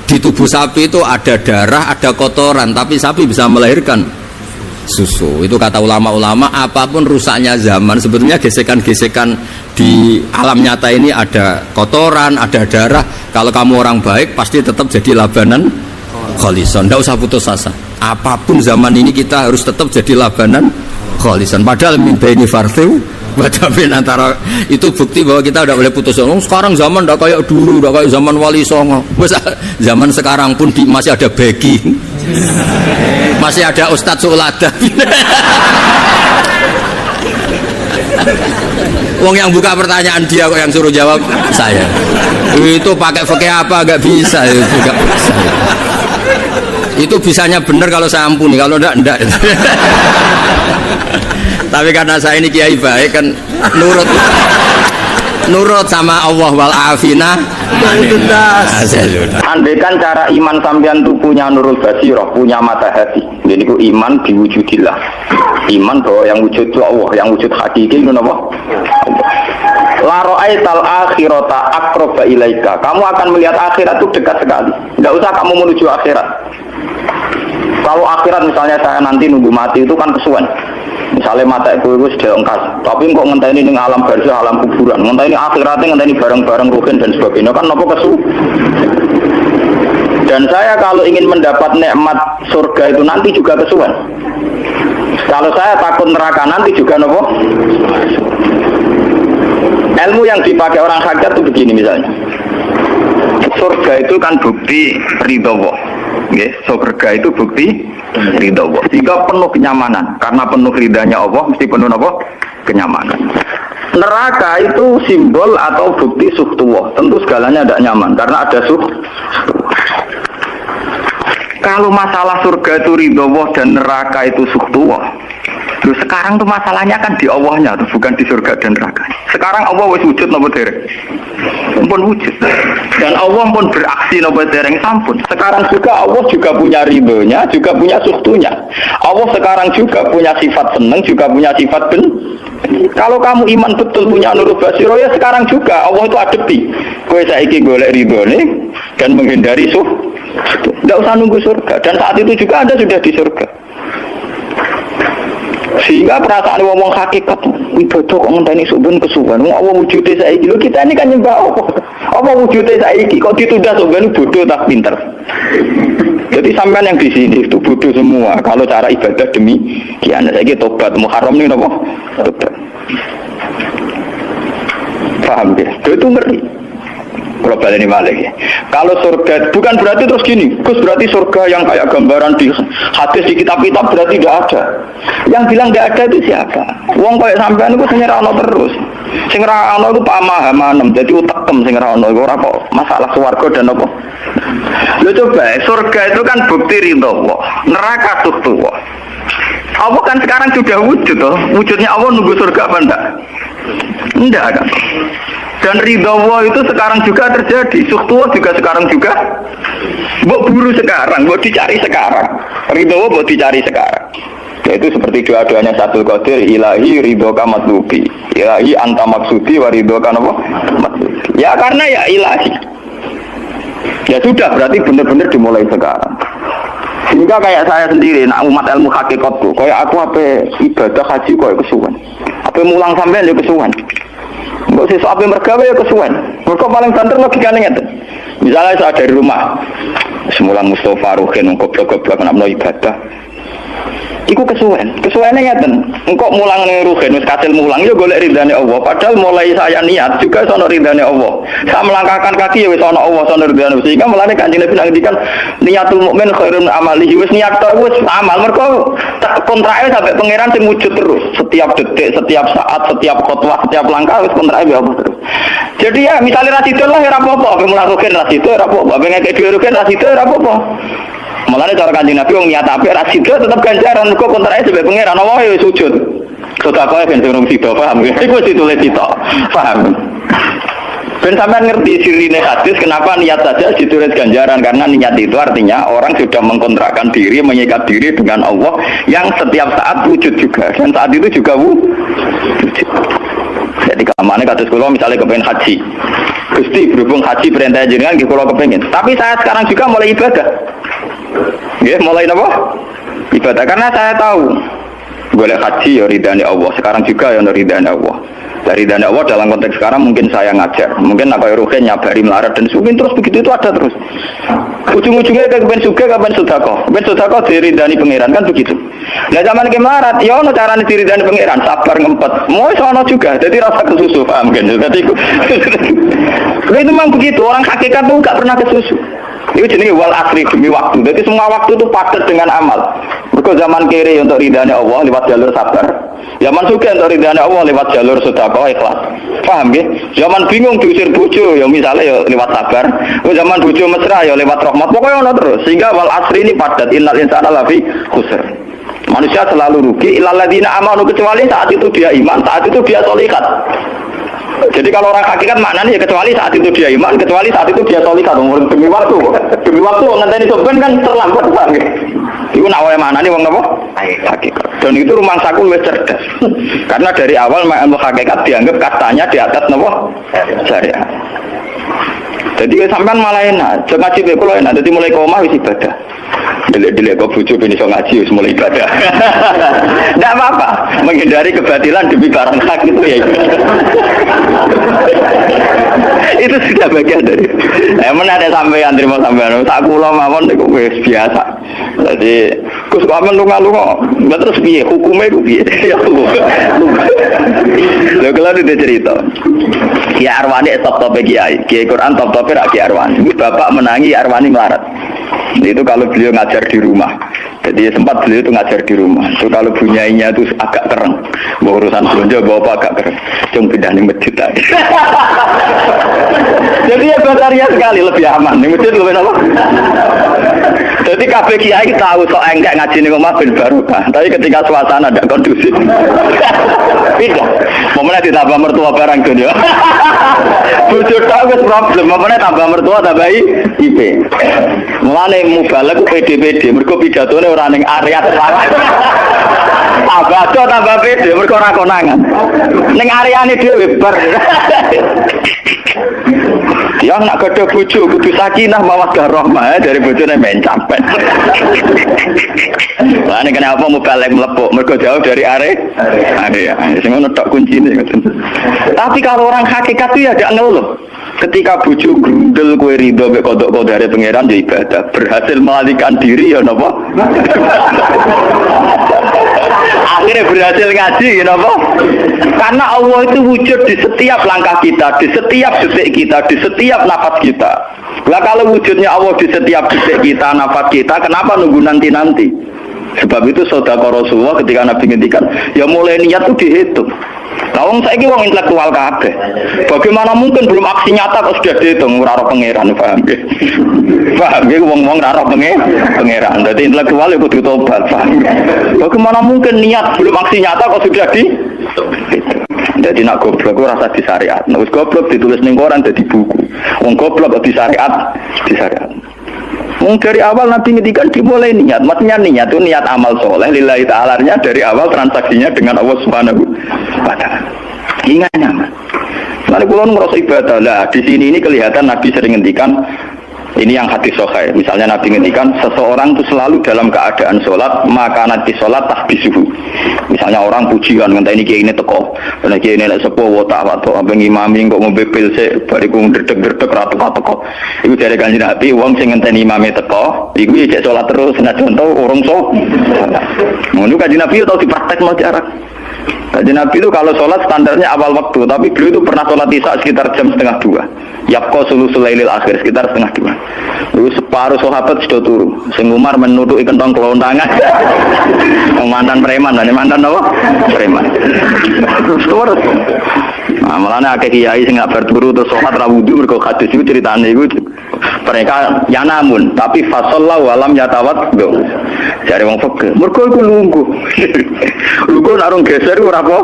Di tubuh sapi itu ada darah, ada kotoran, tapi sapi bisa melahirkan susu. Itu kata ulama-ulama, apapun rusaknya zaman, sebetulnya gesekan-gesekan di alam nyata ini ada kotoran, ada darah. Kalau kamu orang baik, pasti tetap jadi labanan kholison. Tidak usah putus asa. Apapun zaman ini kita harus tetap jadi labanan kholison. Padahal mimpi farthu wadamin antara itu bukti bahwa kita tidak boleh putus asa. Sekarang zaman tidak kayak dulu, tidak kayak zaman Wali Songo. Zaman sekarang pun masih ada begging, masih ada Ustadz Sulada. Wong yang buka pertanyaan dia kok yang suruh jawab saya. Itu pakai fikih apa nggak bisa juga. Itu bisanya benar kalau saya ampuni, kalau enggak. Tapi karena saya ini kiai baik kan nurut sama Allah wal afina. Andai kan cara iman sampean itu punya nurul basirah, punya mata hati. Jadi ku iman diwujudillah. Iman bahwa yang wujud itu Allah, yang wujud hakiki itu apa? La ra'aital akhirata aqraba ilaika. Kamu akan melihat akhirat itu dekat sekali. Enggak usah kamu menuju akhirat. Kalau akhirat misalnya saya nanti nunggu mati itu kan kesuwen. Misalnya mata itu sudah engkas, tapi kok ngenteni ning alam barzah, alam kuburan, ngenteni akhiratnya, ngenteni barang-barang ruhin dan sebagainya kan nopo kesu. Dan saya kalau ingin mendapat nikmat surga itu nanti juga kesuwen. Kalau saya takut neraka nanti juga nopo. Ilmu yang dipakai orang hakikat itu begini misalnya. Surga itu kan bukti ridho Allah. Okay. Surga itu bukti ridho Allah. Jika penuh kenyamanan, karena penuh ridhanya Allah mesti penuh apa? Kenyamanan. Neraka itu simbol atau bukti suhtullah. Tentu segalanya tidak nyaman karena ada Kalau masalah surga itu ridho Allah dan neraka itu suhtullah. Terus sekarang tuh masalahnya kan di Allahnya, bukan di surga dan neraka. Sekarang Allah wis wujud napa dereng? Pun wujud. Dan Allah pun beraksi napa dereng sampun. Sekarang juga Allah juga punya ridhonya, juga punya suhtunya. Allah sekarang juga punya sifat seneng, juga punya sifat Kalau kamu iman betul punya nurul basiro ya sekarang juga Allah itu adepi. Kowe saiki golek ridhone dan menghindari Tidak usah nunggu surga. Dan saat itu juga Anda sudah di surga. Sehingga perasaan ngomong hakikat ibadah kok ngenteni suben kesuwen wong Allah wujude saiki lho kita ini kan nyembah apa wujude saiki kok ditunda suben bodoh tak pinter. Jadi sampean yang di sini itu bodoh semua kalau cara ibadah demi kian saiki tobat Muharram ini napa tobat. Paham ya? Itu ngeri. Kalau balik ini balik ya. Kalau surga bukan berarti terus gini, Gus berarti surga yang kayak gambaran di hadis di kitab-kitab berarti tidak ada. Yang bilang tidak ada itu siapa? Wong kayak sampean itu sing ora ono terus. Sing ora ono itu pamahaman, jadi utekem sing ora ono ora kok masalah swarga dan apa. Lho coba surga itu kan bukti ridho Allah, neraka suhtullah. Allah kan sekarang sudah wujud toh. Wujudnya Allah nunggu surga apa enggak? Enggak kan. Dan ridho Allah itu sekarang juga terjadi. Sukhtuwa juga sekarang juga. Mbok buru sekarang, mbok dicari sekarang. Ridho Allah mbok dicari sekarang. Yaitu seperti doa-doanya Satul Qadir, ilahi ridhoka matlubi, ilahi anta maksudi wa ridhoka apa? Matlubi. Ya karena ya ilahi. Ya sudah, berarti benar-benar dimulai sekarang. Sehingga kayak saya sendiri, nak umat ilmu hakikatku, kayak aku apa ibadah haji kayak kesuwen, apa mulang sampean ya kesuwen. Mbok sesuk ape mergawe ya kesuwen. Mergo paling banter logikane ngeten. Misalnya saya dari rumah, semula Mustafa Ruhin goblok-goblok nak ibadah. Iku kesuwene ngeten. Engkok mulang ning Ruhin wis kasil mulang ya golek ridane Allah. Padahal mulai saya niat juga sono ridane Allah. Saya melangkahkan kaki ya wis ana Allah sono ridane. Sehingga mulane Kanjeng Nabi ngendikan niatul mukmin khairun amalihi. Wis niat tok wis amal. Mergo kontrake sampai pangeran sing wujud terus. Setiap detik, setiap saat, setiap khotbah, setiap langkah wis kontrake Allah terus. Jadi ya misalnya rasido lah ya apa-apa. Mulang Ruhin rasido ya apa-apa. Pengen ke dhewe Ruhin rasido ya apa-apa. Mulane cara Kanjeng Nabi wong niat apik ra sida tetep ganjaran mergo kontrake sebab pangeran Allah ya sujud. Sedekah ben durung sida paham. Iku ditulis sitok. Paham. Ben sampean ngerti sirine hadis kenapa niat saja ditulis ganjaran karena niat itu artinya orang sudah mengkontrakkan diri, mengikat diri dengan Allah yang setiap saat wujud juga dan saat itu juga wujud. Jadi kamane kados kula misalnya kepengen haji. Gusti berhubung haji perintah jenengan nggih kula kepengin. Tapi saya sekarang juga mulai ibadah. Ya, mulai apa? Ibadah karena saya tahu boleh haji ya ridhani Allah. Sekarang juga ya ridhani Allah. Dari ridhani Allah dalam konteks sekarang mungkin saya ngajar, mungkin apa Ruhin nyabari melarat dan mungkin terus begitu itu ada terus. Ujung-ujungnya kapan suka kapan sudako diridhani pangeran kan begitu. Nah zaman ke melarat, ya ono carane diridhani pangeran, sabar ngempet. Mau sono juga, jadi rasa kesusu paham kan? Jadi itu memang begitu orang hakikat tuh nggak pernah kesusu. Itu jenis wal asri demi waktu. Jadi semua waktu itu padat dengan amal. Mergo zaman kiri untuk ridhani Allah lewat jalur sabar. Zaman suka untuk ridhani Allah lewat jalur sedekah ikhlas. Paham nggih? Zaman bingung diusir bojo ya misalnya ya lewat sabar. Zaman bojo mesra ya lewat rahmat. Pokoknya ono terus. Sehingga wal asri ini padat. Innal insana lafi khusr. Manusia selalu rugi illal ladzina amanu kecuali saat itu dia iman, saat itu dia sholihat. Jadi kalau orang hakikat maknanya ya kecuali saat itu dia iman, kecuali saat itu dia sholihat. Demi waktu ngenteni soben kan terlambat banget. Itu nak wae maknane wong napa? Hakikat. Dan itu rumah saku luwih cerdas. Karena dari awal ilmu hakikat dianggap katanya di atas napa? Syariat. Jadi sampean malah enak, ngaji bae kula enak, dadi mulai koma wis ibadah. Delek-delek kok bojo ben iso ngaji wis mulai ibadah. Enggak apa-apa, menghindari kebatilan demi barang hak itu ya. Itu sudah bagian dari. Emang ada sampean terima sampean, sak kula mawon niku wis biasa. Jadi Gus Aman lunga-lunga, terus piye hukume ku piye? Lha kalau ada cerita. Kiai Arwani top-top Kiai Quran top-top Kiai Arwani. Bapak menangi Arwani melarat. Itu kalau beliau ngajar di rumah. Jadi sempat beliau itu ngajar di rumah. Itu kalau bunyainya itu agak keren. Bawa urusan belanja bawa agak keren. Cuma pindah di masjid tadi. Jadi ya batarnya sekali lebih aman. Di masjid lebih apa? Jadi kabeh kiai tahu sok engkek ngaji ning omah ben barokah. Tapi ketika suasana tidak kondusif. Pindah. Momennya ditambah mertua barang dunia. Bujur tahu wis problem. Momennya tambah mertua tambah IP. Mulane mubalek PD mergo pidatone ora ning area selawat. Tambah tambah PD mergo ora konangan. Ning areane dhewe bar. Yang nak gede bojo kudu sakinah mawaddah rahmah dari bojone men sampean. Lah nek kenapa mubalek mlepuk mergo jauh dari area. Sing ngono tok kuncine. Tapi kalau orang hakikat itu ya gak ngeluh. Ketika bojo grundel kowe ridho mek kodok-kodare pangeran ya ibadah, berhasil melalikan diri ya napa? Akhirnya berhasil ngaji ya napa? Karena Allah itu wujud di setiap langkah kita, di setiap detik kita, di setiap nafas kita. Lah kalau wujudnya Allah di setiap detik kita, nafas kita, kenapa nunggu nanti-nanti? Sebab itu sedekah Rasulullah ketika Nabi ngendikan, ya mulai niat itu dihitung. Wong saiki wong intelektual kabeh. Bagaimana mungkin belum aksi nyata kok sudah dihitung ora roh pangeran, paham nggih? Paham nggih wong-wong ora roh pangeran. Dadi intelektual iku kudu tobat, paham. Bagaimana mungkin niat belum aksi nyata kok sudah dihitung? Jadi nak goblok ku rasa di syariat. Nek wis goblok ditulis ning koran dadi buku. Wong goblok kok di syariat. Dari awal Nabi ngendikan dimulai niat, maksudnya niat itu niat amal soleh lillahi ta'ala-nya dari awal transaksinya dengan Allah Subhanahu wa ta'ala. Ingat nyaman. Lalu kalau ngerasa ibadah lah, di sini ini kelihatan Nabi sering ngendikan ini yang hadis sahih. Misalnya Nabi ngendikan seseorang itu selalu dalam keadaan sholat, maka nanti sholat tahbisuhu. Misalnya orang pujian ngenteni ini kayak ini teko, nek kiai ini sepuh watak atau apa ngimami kok ngobebel sik bariku ndredeg-ndredeg ra teko. Iku dari Kanjeng Nabi wong sing ngenteni imame teko, iku cek sholat terus senajan to urung so. Ngono Kanjeng Nabi tau dipraktekno jarak. Kanjeng Nabi itu kalau sholat standarnya awal waktu, tapi beliau itu pernah sholat isya sekitar jam 1:30. Yapko sulusul lailil akhir sekitar 1:30. Lalu separuh sahabat sudah turu. Sing Umar menuduki kentong kelontangan. Mantan preman, mantan apa? Preman. Terus. Nah, malahnya akeh kiai sing gak berturu terus sholat ra wudu mergo hadis itu ceritane iku mereka ya namun tapi fasallahu alam yatawat do. Jare wong fikih, mergo iku lungguh. Lungguh nek rong geser ora apa.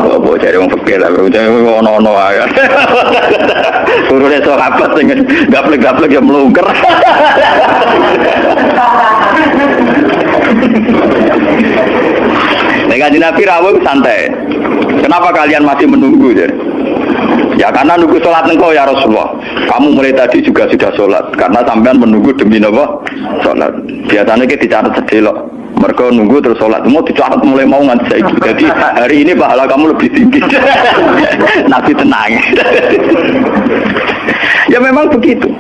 Apa jare wong fikih lah ono-ono ae. Turune sahabat sing gaplek-gaplek ya mlungker. Kanjeng Nabi rawuh santai. Kenapa kalian masih menunggu? Ya karena nunggu sholat engkau ya Rasulullah. Kamu mulai tadi juga sudah sholat karena sampean menunggu demi apa? Sholat. Biasanya kita dicatat sedelok. Mereka nunggu terus sholat. Mau dicatat mulai mau nganti saiki. Jadi hari ini pahala kamu lebih tinggi. Nabi tenang. Ya memang begitu.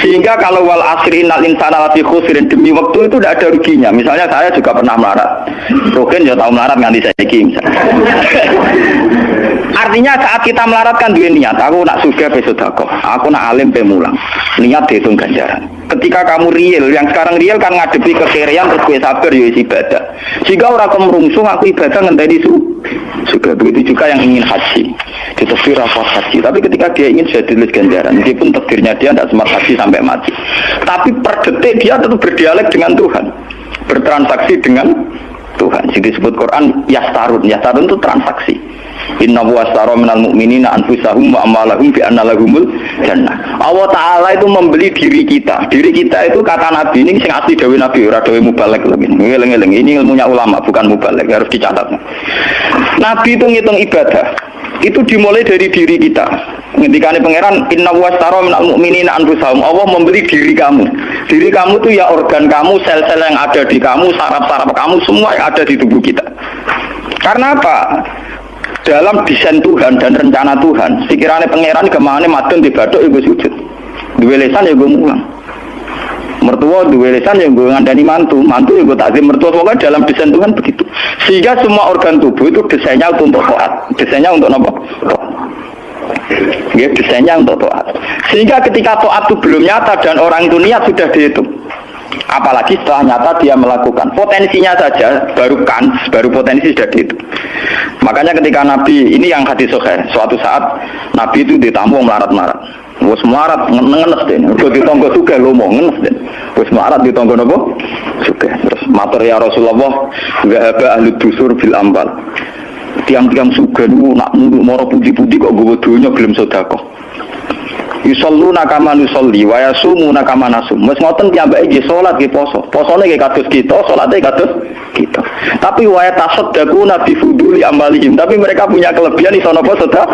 Sehingga kalau wal asri innal insana lafi khusrin, demi waktu itu tidak ada ruginya. Misalnya saya juga pernah melarat. Rogen ya tahu melarat nganti saiki misalnya. Artinya saat kita melarat kan dua niat. Aku nak sugih pe sedekah, aku nak alim pe mulang. Niat dihitung ganjaran. Ketika kamu real, yang sekarang real kan ngadepi kekerian terus kowe sabar ya ibadah. Jika orang kemrungsung aku ibadah ngenteni juga begitu juga yang ingin haji. Ditafsir apa haji, tapi ketika dia ingin sudah ditulis ganjaran. Meskipun takdirnya dia tidak sempat haji sampai mati. Tapi per detik dia tetap berdialek dengan Tuhan. Bertransaksi dengan Tuhan. Jadi disebut Quran yastarun. Yastarun itu transaksi. Inna wasara minal mu'minina anfusahum wa amalahum bi anna lahumul jannah. Allah Ta'ala itu membeli diri kita. Diri kita itu kata Nabi ini sing asli dawuh Nabi ora dawuh mubalek lho. Ngeleng-eleng ini ilmunya ulama bukan mubalek, harus dicatat. Nabi itu ngitung ibadah. Itu dimulai dari diri kita. Ngendikane pangeran inna wasara minal mu'minina anfusahum. Allah membeli diri kamu. Diri kamu itu ya organ kamu, sel-sel yang ada di kamu, saraf-saraf kamu semua yang ada di tubuh kita. Karena apa? Dalam desain Tuhan dan rencana Tuhan, pikirannya pangeran kemana madun di badok ibu sujud, dua lesan ya gue mulang, mertua dua lesan ya gue ngandani mantu ya gue takzim mertua. Pokoknya dalam desain Tuhan begitu. Sehingga semua organ tubuh itu desainnya untuk taat, desainnya untuk apa? Ya, desainnya untuk taat. Sehingga ketika taat itu belum nyata dan orang itu niat sudah dihitung. Apalagi setelah nyata dia melakukan, potensinya saja baru potensi sudah dihitung. Makanya ketika Nabi ini yang hadis sahih, suatu saat Nabi itu ditamu melarat-melarat. Wes melarat ngenes deh. Udah ditonggo juga lomo ngenes deh. Wes melarat ditonggo nopo? Juga. Terus matur ya Rasulullah, zahaba ahli dusur bil ambal. Tiang-tiang sugih niku nak moro puji-puji kok nggowo donya gelem sedekah. Yusalluna kama nusolli wa yasumuna kama nasum. Wis ngoten piyambake nggih salat nggih poso. Posone nggih kados kita, salate kados kita. Tapi wa tasaddaquna bi fuduli amalihim. Tapi mereka punya kelebihan iso napa sedekah.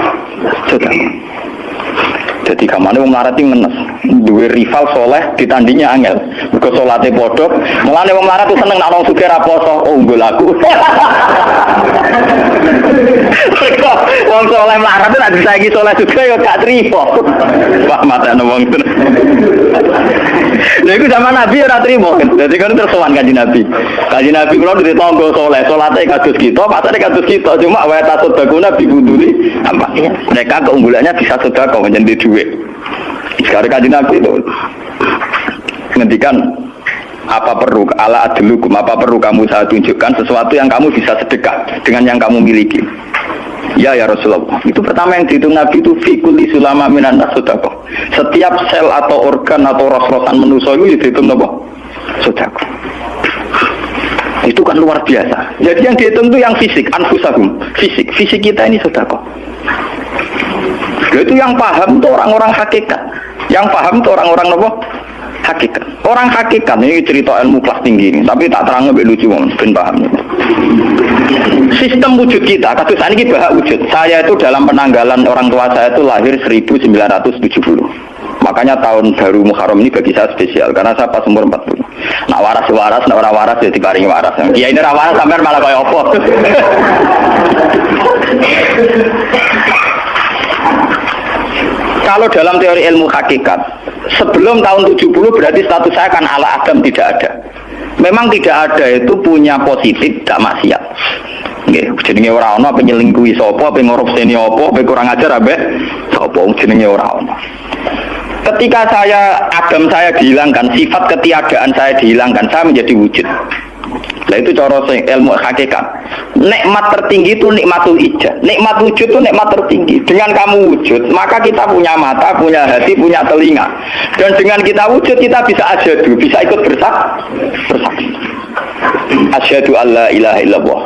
Jadi kamane wong melarat iki ngenes. Duwe rival soleh ditandingnya angel. Mergo salate padha. Mulane wong melarat tuh seneng nek wong sugih ra poso. Oh unggul aku. Wong soleh melarat itu nanti saiki soleh juga ya gak trimo. Wah matane wong itu. Lha iku zaman Nabi ora trimo. Dadi kan terus sowan Kanjeng Nabi. Kanjeng Nabi kula di tangga soleh, salate kados kita, pasane kados kita. Cuma wae tasodakuna bibuduli apa? Mereka keunggulannya bisa sedekah menjadi duit. Sekarang Kanjeng Nabi itu ngendikan apa perlu ala adlukum, apa perlu kamu saya tunjukkan sesuatu yang kamu bisa sedekah dengan yang kamu miliki. Ya Rasulullah. Itu pertama yang dihitung Nabi itu fikul isulama minan sedekah. Setiap sel atau organ atau ros-rosan manusia itu dihitung apa? Sedekah. Itu kan luar biasa. Jadi yang dihitung itu yang fisik, anfusahum, fisik. Fisik kita ini sedekah. Itu yang paham itu orang-orang hakikat. Yang paham itu orang-orang apa? Hakikat. Orang hakikat ini cerita ilmu kelas tinggi ini, tapi tak terang lebih lucu ben paham. Sistem wujud kita, kasus ini bahak wujud. Saya itu dalam penanggalan orang tua saya itu lahir 1970. Makanya tahun baru Muharram ini bagi saya spesial karena saya pas umur 40. Nak waras, nak orang waras jadi paling waras. Ya ini waras sampai malah kayak apa? Kalau dalam teori ilmu hakikat, sebelum tahun 70 berarti status saya kan ala Adam tidak ada. Memang tidak ada itu punya positif, tidak maksiat. Nggih, jenenge ora ana penyelingkuhi sapa, pe ngorupseni apa, pe kurang ajar ambek sapa jenenge ora ana. Ketika Adam saya dihilangkan, sifat ketiadaan saya dihilangkan, saya menjadi wujud. Nah itu cara ilmu hakikat. Nikmat tertinggi itu nikmatul ijad. Nikmat wujud itu nikmat tertinggi. Dengan kamu wujud, maka kita punya mata, punya hati, punya telinga. Dan dengan kita wujud, kita bisa asyhadu, bisa ikut bersaksi. Asyhadu alla ilaha illallah.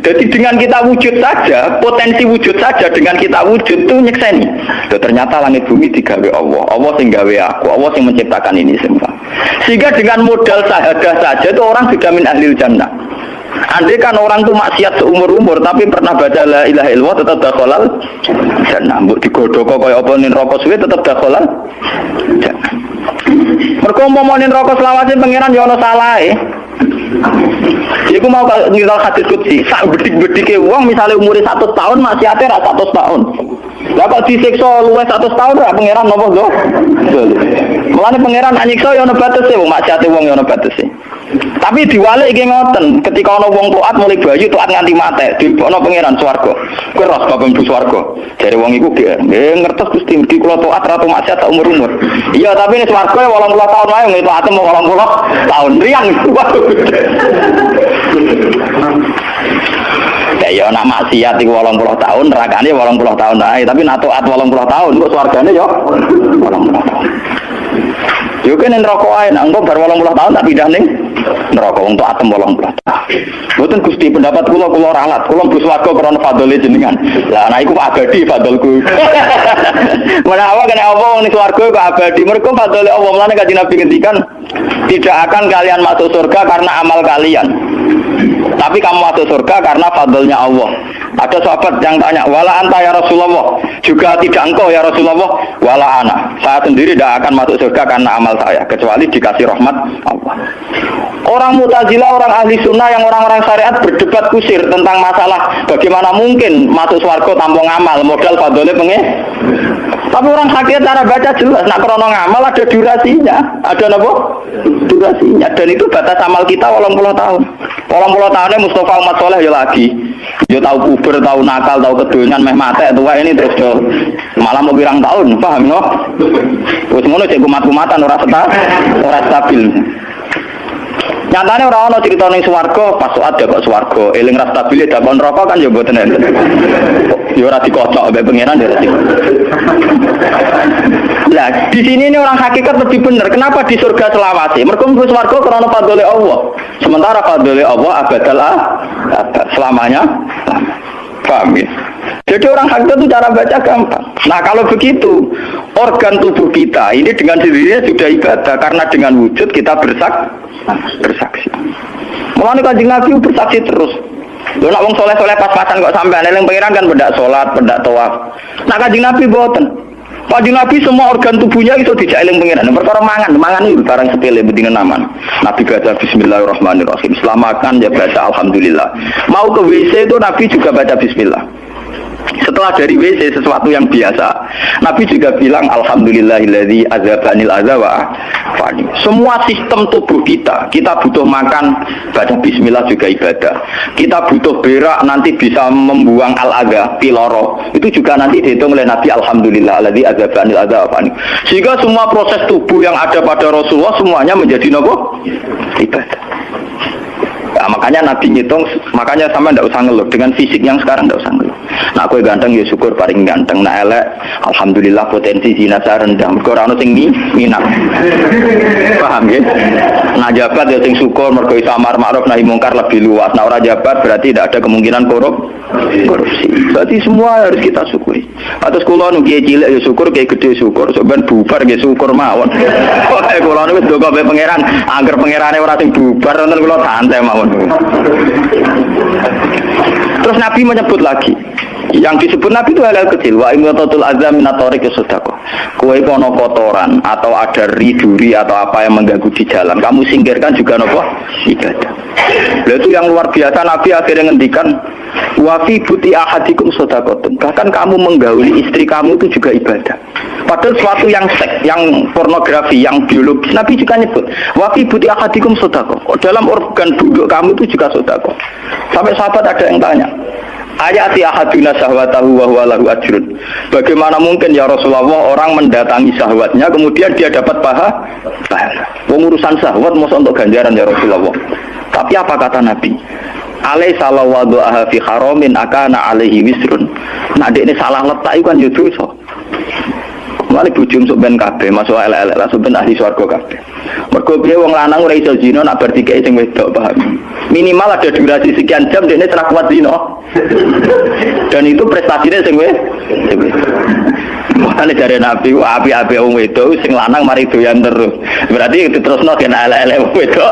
Jadi dengan kita wujud saja, potensi wujud saja dengan kita wujud itu nyekseni. Ternyata langit bumi digawe Allah. Allah sing gawe aku, Allah sing menciptakan ini semua. Sehingga dengan modal syahadah saja itu orang sudah min ahlil jannah. Andai kan orang itu maksiat seumur-umur tapi pernah baca la ilaha illallah tetap dakhalal jannah. Mbok digodhog kaya apa ning neraka suwe tetap dakhalal jannah. Mergo umpama ning neraka selawase pangeran ya ana salahe. Iku mau ngiral hadis qudsi, sak bedik-bedike wong misale umure 100 tahun maksiate ra 100 tahun. Lah kok disiksa luwih 100 tahun ra pangeran napa lho? Mulane pangeran anyiksa ya ana batese wong maksiate wong ya ana batese. Tapi diwalik iki ngoten, ketika ana wong taat mulai bayu taat nganti mate, dibokno pangeran swarga. Kowe ros bab mlebu swarga. Jare wong iku nggih ngertos Gusti mriki kula taat ra maksiat sak umur-umur. Iya, tapi ning swarga 80 tahun wae nggih taat mau 80 tahun riang. Ya nak maksiat iku 80 tahun, nerakane 80 tahun ae, tapi nak taat 80 tahun kok swargane yo 80 tahun. Yo kene neraka ae, nek engko bar 80 tahun tak pindah ning neraka wong taat 80 tahun. Mboten Gusti pendapat kula ralat, kula mlebu swarga krana fadhole jenengan. Lah ana iku abadi fadholku. Menawa kene apa wong ning swarga kok abadi, mergo fadhole Allah. Mulane Kanjeng Nabi ngendikan tidak akan kalian masuk surga karena amal kalian. Tapi kamu masuk surga karena fadlnya Allah. Ada sahabat yang tanya, wala anta ya Rasulullah, juga tidak engkau ya Rasulullah, wala ana. Saya sendiri tidak akan masuk surga karena amal saya, kecuali dikasih rahmat Allah. Orang Mu'tazilah, orang ahli sunnah yang orang-orang syariat berdebat kusir tentang masalah bagaimana mungkin masuk surga tanpa ngamal, modal fadlnya pengen. Tapi orang hakikat cara baca jelas, nak krono ngamal ada durasinya, ada apa? Durasinya, dan itu batas amal kita 80 tahun. 80 tahunnya Mustafa umat soleh ya lagi. Dia tahu puber, tahu nakal, tahu kedonyan, meh mate tua ini terus do malah mau pirang tahun, paham no? Terus ngono cek kumat-kumatan ora stabil. Nyatane ora ana cerita ning swarga pas ada kok swarga, eling ra stabil dakon neraka kan ya mboten enten. Ya ora dikocok mbek pangeran ya. Lah, di sini ini orang hakikat lebih benar. Kenapa di surga selawase? Mergo mlebu swarga krana fadhole Allah. Sementara fadhole Allah abadal selamanya. Paham ya? Jadi orang hakikat itu cara baca gampang. Nah, kalau begitu, organ tubuh kita ini dengan sendirinya sudah ibadah karena dengan wujud kita bersaksi. Mulane Kanjeng Nabi bersaksi terus. Lho nek wong soleh-soleh pas-pasan kok sampean eling pangeran kan pendak salat, pendak tawaf. Nah Kanjeng Nabi mboten. Kanjeng Nabi semua organ tubuhnya itu dijak eling pangeran. Perkara mangan itu barang sepele bedine aman. Nabi baca bismillahirrahmanirrahim. Setelah makan ya baca alhamdulillah. Mau ke WC itu Nabi juga baca bismillah. Setelah dari WC sesuatu yang biasa, Nabi juga bilang alhamdulillahilladzi azhabanil adza wa afani. Semua sistem tubuh kita butuh makan, baca bismillah juga ibadah. Kita butuh berak nanti bisa membuang al-adza, piloro. Itu juga nanti dihitung oleh Nabi alhamdulillahilladzi azhabanil adza wa afani. Sehingga semua proses tubuh yang ada pada Rasulullah semuanya menjadi nopo? Ibadah. Nah, makanya Nabi ngitung, makanya sama tidak usah ngeluh dengan fisik yang sekarang tidak usah ngeluh. Nak kowe ganteng ya syukur paling ganteng. Nak elek alhamdulillah potensi zina saya rendah. Mergo ora ono sing minat. Paham nggih? Nak jabat ya sing syukur mergo iso amar ma'ruf nahi mungkar lebih luas. Nak ora jabat berarti tidak ada kemungkinan korupsi. Berarti semua harus kita syukuri. Atus kula nu kiye cilik ya syukur, kiye gede syukur. Sampeyan bubar nggih syukur mawon. Pokoke kula niku ndonga be pangeran, angger pangerane ora sing bubar wonten kula santai mawon. Terus Nabi menyebut lagi. Yang disebut Nabi itu hal-hal kecil. Wa imatatul azam minatorik sedekah. Kowe kono kotoran atau ada riduri atau apa yang mengganggu di jalan, kamu singkirkan juga nopo ibadah. Lalu itu yang luar biasa. Nabi akhirnya ngendikan wa fi buti ahadikum sedekatun. Bahkan kamu menggauli istri kamu itu juga ibadah. Padahal sesuatu yang seks, yang pornografi, yang biologis, Nabi juga nyebut wa fi buti ahadikum sedekah. Dalam organ duduk kamu itu juga sedekah. Sampai sahabat ada yang tanya, ayati ahaduna syahwatahu wa huwa lahu ajrun. Bagaimana mungkin ya Rasulullah orang mendatangi syahwatnya kemudian dia dapat pahala? Pengurusan syahwat masa untuk ganjaran ya Rasulullah. Tapi apa kata Nabi? Alaysa law wada'aha fi haramin akana alaihi wisrun. Nah ini salah letak itu kan ya dosa. Mulai bujum sok ben kabeh, masuk elek-elek lah sok ben ahli swarga kabeh. Mergo piye wong lanang ora iso zina nak bar dikeki sing wedok, paham. Minimal ada durasi sekian jam dene ora kuat zina. Dan itu prestasinya sing wedok. Makane jare Nabi api-api wong wedok sing lanang mari doyan terus. Berarti diterusno kena elek-elek wong wedok.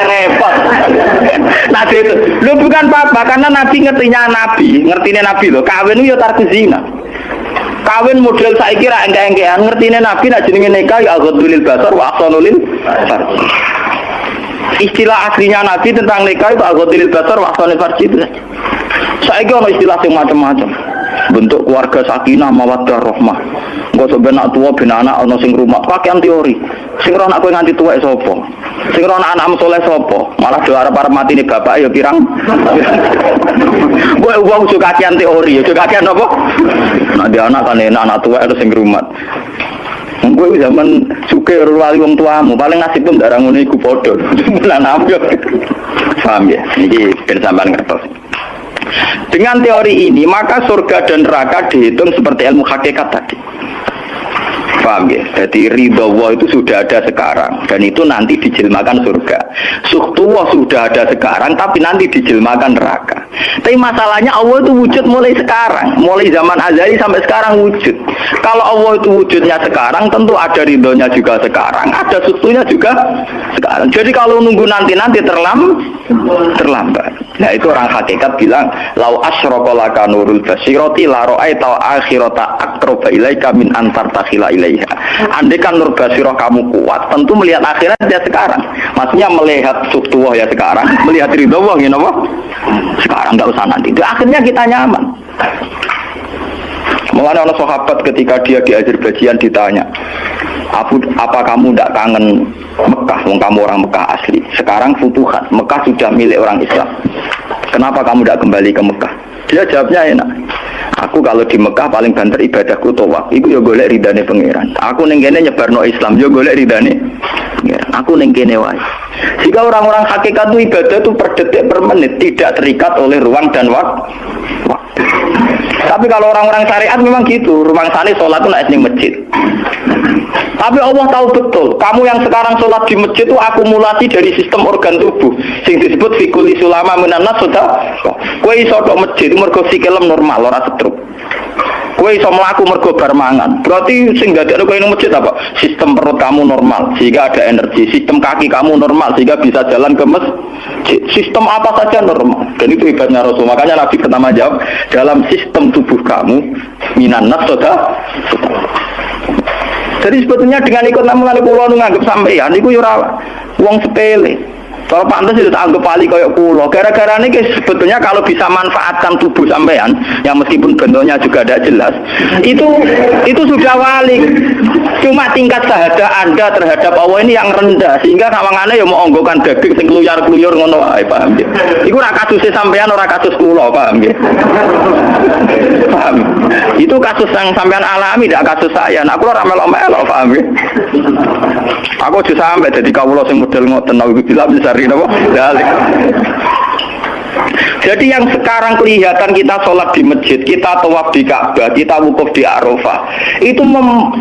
Repot. Nah itu, lu bukan apa-apa karena Nabi ngertinya Nabi loh, kawin itu ya tarku zina. Kawin model saiki ra engke-engkean ngertine Nabi nek jenenge nikah ya ghadulil basar wa ahsanulil farj. Istilah aslinya Nabi tentang nikah itu ghadulil basar wa ahsanul farj itu. Saiki ono istilah sing macam-macam. Bentuk keluarga sakinah mawaddah rahmah. Engko sok ben anak tuwa ben anak ana sing rumah pakaian teori. Sing ora anak kowe nganti tuwek sapa? Sing ora anak soleh sapa? Malah do arep-arep matine bapak ya pirang. Kowe wong sing kakean teori, ya kakean apa? Nek dia anak kan enak anak tuwek terus sing rumah. Kowe zaman sugih ora wali wong tuamu, paling nasib pun ndak ngono iku padha. Lan apa? Paham ya? Iki ben sampean ngertos. Dengan teori ini maka surga dan neraka dihitung seperti ilmu hakikat tadi. Paham ya? Jadi ridha Allah itu sudah ada sekarang dan itu nanti dijelmakan surga. Suhtullah sudah ada sekarang tapi nanti dijelmakan neraka. Tapi masalahnya Allah itu wujud mulai sekarang, mulai zaman azali sampai sekarang wujud. Kalau Allah itu wujudnya sekarang tentu ada ridhonya juga sekarang, ada suhtunya juga sekarang. Jadi kalau nunggu nanti terlambat. Nah itu orang hakikat bilang lau asyraka laka nurul basirati la ra'aita akhirata aqraba ilaika min antar takhila ilaiha. Andai kan nur basirah kamu kuat, tentu melihat akhirat ya sekarang. Maksudnya melihat suhtullah ya sekarang, melihat ridho Allah ya apa? Sekarang enggak usah nanti. Itu akhirnya kita nyaman. Mulanya orang sahabat ketika dia di Azerbaijan ditanya, apa kamu tidak kangen Mekah? Wong kamu orang Mekah asli. Sekarang futuhat, Mekah sudah milik orang Islam. Kenapa kamu tidak kembali ke Mekah? Dia jawabnya enak. Aku kalau di Mekah paling banter ibadahku tawaf. Iku yo golek ridane pangeran. Aku ning kene nyebarno Islam yo golek ridane pangeran. Aku ning kene wae. Jika orang-orang hakikat itu ibadah itu per detik per menit, tidak terikat oleh ruang dan waktu. Tapi kalau orang-orang syariat memang gitu, ruang sana sholat itu naik di masjid. Tapi Allah tahu betul, kamu yang sekarang sholat di masjid itu akumulasi dari sistem organ tubuh, yang disebut fikul isulama minanas sudah. Kue iso tok masjid mergo sikilem normal, ora setruk. Kue iso mlaku mergo bar mangan. Berarti sing dadekno kowe ning masjid apa? Sistem perut kamu normal sehingga ada energi, sistem kaki kamu normal sehingga bisa jalan ke masjid. Sistem apa saja normal. Dan itu hebatnya Rasul. Makanya Nabi pertama jawab, dalam sistem tubuh kamu minanas sudah. Jadi sebetulnya dengan ikut namungan kula nganggep sampeyan niku yo ora wong sepele. Kalau pantas itu tak anggap pali kayak kulo. Gara-gara ini sebetulnya kalau bisa manfaatkan tubuh sampean, yang meskipun bentuknya juga tidak jelas, itu sudah wali. Cuma tingkat syahadah Anda terhadap Allah ini yang rendah, sehingga kawangannya ya mau onggokan daging sing kluyar-kluyur ngono wae, paham ya? Iku ora kasus sampean ora kasus kulo, paham ya? Paham. Itu kasus yang sampean alami, tidak kasus saya. Nah, aku ora melok-melok, paham ya? Aku aja sampai jadi kawula sing model ngoten nabi bilang bisa napa? Dalik. Jadi yang sekarang kelihatan kita sholat di masjid, kita tawaf di Ka'bah, kita wukuf di Arafah, itu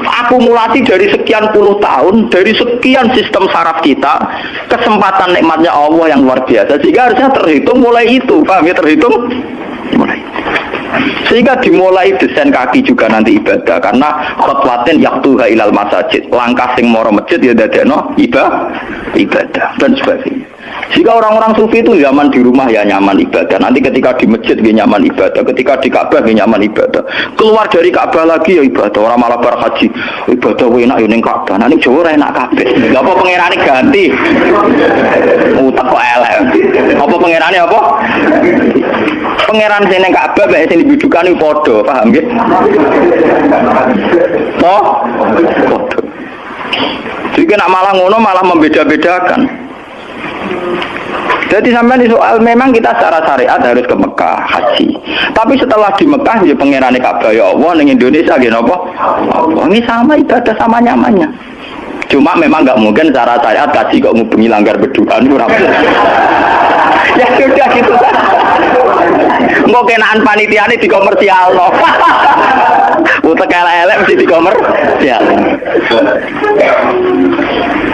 akumulasi dari sekian puluh tahun, dari sekian sistem saraf kita, kesempatan nikmatnya Allah yang luar biasa. Sehingga harusnya terhitung mulai itu, paham ya, terhitung mulai. Sehingga dimulai desain kaki juga nanti ibadah, karena khotwatin yaktuha ilal masajid, langkah sing moro masjid ya dadekno ibadah dan sebagainya. Jika orang-orang sufi itu zaman di rumah ya nyaman ibadah, nanti ketika di masjid dia nyaman ibadah, ketika di Ka'bah dia nyaman ibadah, keluar dari Ka'bah lagi ya ibadah. Orang malah berhaji ibadah enak ya ning Ka'bah, nanti Jawa enak kabeh. Lha apa pangerane ganti? Utek kok elek. Apa pangerane apa? Pangeran sing ning Ka'bah bae sing dibidukani padha, paham nggih? Oh, padha. Jadi nak malah ngono malah membeda-bedakan. Jadi sampai di soal memang kita secara syariat harus ke Mekah haji. Tapi setelah di Mekah ya pangerane Ka'bah ya Allah, ning Indonesia nggih napa? Ini sama ibadah sama nyamannya. Cuma memang nggak mungkin secara syariat haji kok ngubungi langgar beduan ora. Ya sudah gitu. Engko kenaan panitiane dikomersialno. Utek elek mesti dikomersial.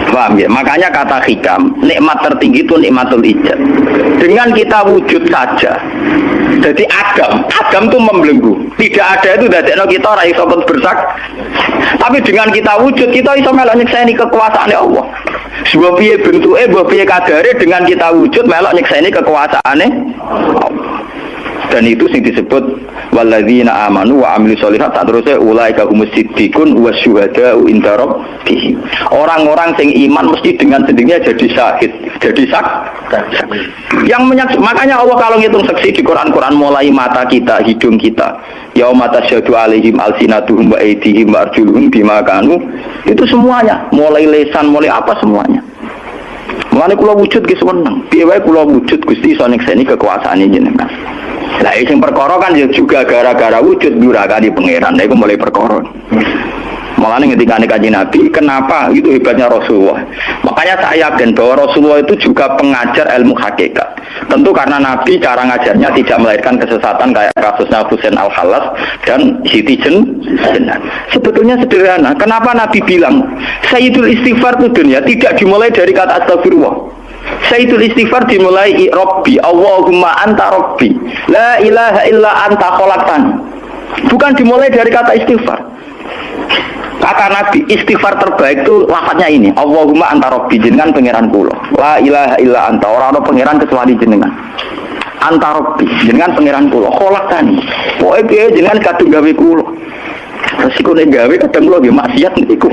Paham ya? Makanya kata hikam, nikmat tertinggi itu nikmatul ijab. Dengan kita wujud saja. Jadi Adam itu membelenggu. Tidak ada itu dadekno kita ora iso bersak. Tapi dengan kita wujud, kita iso melok nyekseni kekuasaan Allah. Sebab piye bentuke, mbok piye kadare, dengan kita wujud melok nyekseni kekuasaane Allah. Dan itu sing disebut walladzina amanu wa amilus sholihat, terusé ulaika humus siddiqun wasyuhada'u inda rabbihim. Orang-orang sing iman mesti dengan sendirinya jadi syahid, jadi saksi. Makanya Allah kalau ngitung saksi di Quran mulai mata kita, hidung kita, yauma tasyhadu alaihim alsinatuhum wa aydihim wa arjuluhum bima kanu, itu semuanya, mulai lesan, mulai apa semuanya. Mulane kula wujud ki seneng. Piye wae kula wujud Gusti iso nekseni kekuasaane jenengan. Lah sing perkara kan juga gara-gara wujud durakani pangeran. Lha iku mulai perkara. Mulane ketika Kanjeng Nabi, kenapa itu hebatnya Rasulullah. Makanya saya yakin bahwa Rasulullah itu juga pengajar ilmu hakikat. Tentu karena Nabi cara ngajarnya tidak melahirkan kesesatan kayak kasusnya Husain Al-Halas dan Siti Jenar. Sebetulnya sederhana. Kenapa Nabi bilang Sayyidul Istighfar itu dunia tidak dimulai dari kata astagfirullah. Sayyidul Istighfar dimulai Rabbi, Allahumma anta Rabbi, la ilaha illa anta khalaqtani. Bukan dimulai dari kata istighfar. Kata Nabi, istighfar terbaik itu lafadznya ini, Allahumma anta Rabbi, jenengan pangeran kula. La ilaha illa anta, ora ana pangeran kecuali jenengan. Anta Rabbi, jenengan pangeran kula. Khalaqtani. Pokoke piye jenengan kadung gawe kula. Resiko nek gawe kadang kula nggih maksiat niku.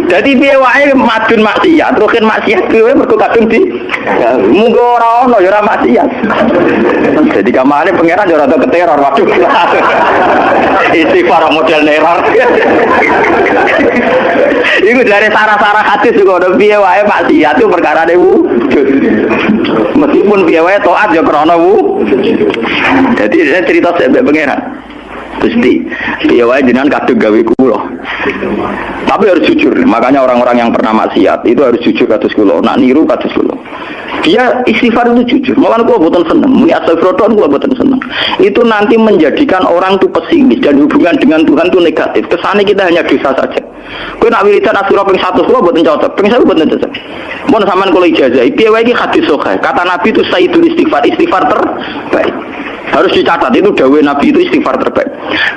Dadi piye wae madun maksiat, rukin maksiat piye mergo kadung di munggo ora ono ya ora maksiat. Jadi kamane pangeran ya rada keteror, waduh. Istighfar model neror. Iku dari sarah-sarah hadis juga ada piye wae maksiat itu perkara wujud. Meskipun piye wae taat ya krana wujud. Jadi cerita sebab pangeran. Gusti, piye wae jenengan kadung gawe kula. Tapi harus jujur. Makanya orang-orang yang pernah maksiat itu harus jujur kados kula. Nak niru kados kula. Dia istighfar itu jujur. Malah kula boten seneng. Muni astagfirullah kula boten seneng. Itu nanti menjadikan orang itu pesimis dan hubungan dengan Tuhan itu negatif. Kesane kita hanya dosa saja. Kowe nak wiridan asura ping 100 kula boten cocok. Ping 1000 boten cocok. Mun sampean kula ijazah, piye wae iki hadis sahih. Kata Nabi itu sayyidul istighfar terbaik. Harus dicatat, itu dawuh Nabi itu istighfar terbaik.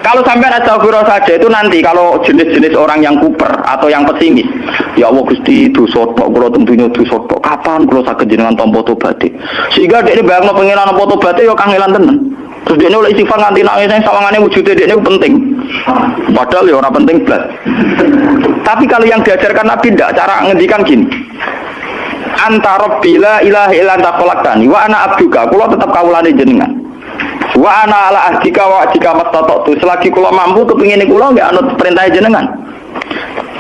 Kalau sampai astagfirullah saja itu nanti kalau jenis-jenis orang yang kuper atau yang pesimis, ya Allah Gusti dosa tok kula tentunya dosa tok. Kapan kula saged jenengan tampa tobaté? Sehingga dekne bayangno pengenan tampa tobaté ya kangelan tenan. Terus dekne oleh istighfar nganti nek sing sawangane wujude dekne penting. Padahal ya ora penting blas. Tapi kalau yang diajarkan Nabi ndak, cara ngendikan gini. Anta Rabbi la ilaha illa anta khalaqtani wa ana abduka, kula tetep kawulane jenengan. Wa ana ala ahdika wa ahdika mastata'tu, selagi kula mampu kepingin kula nggak anut perintah jenengan.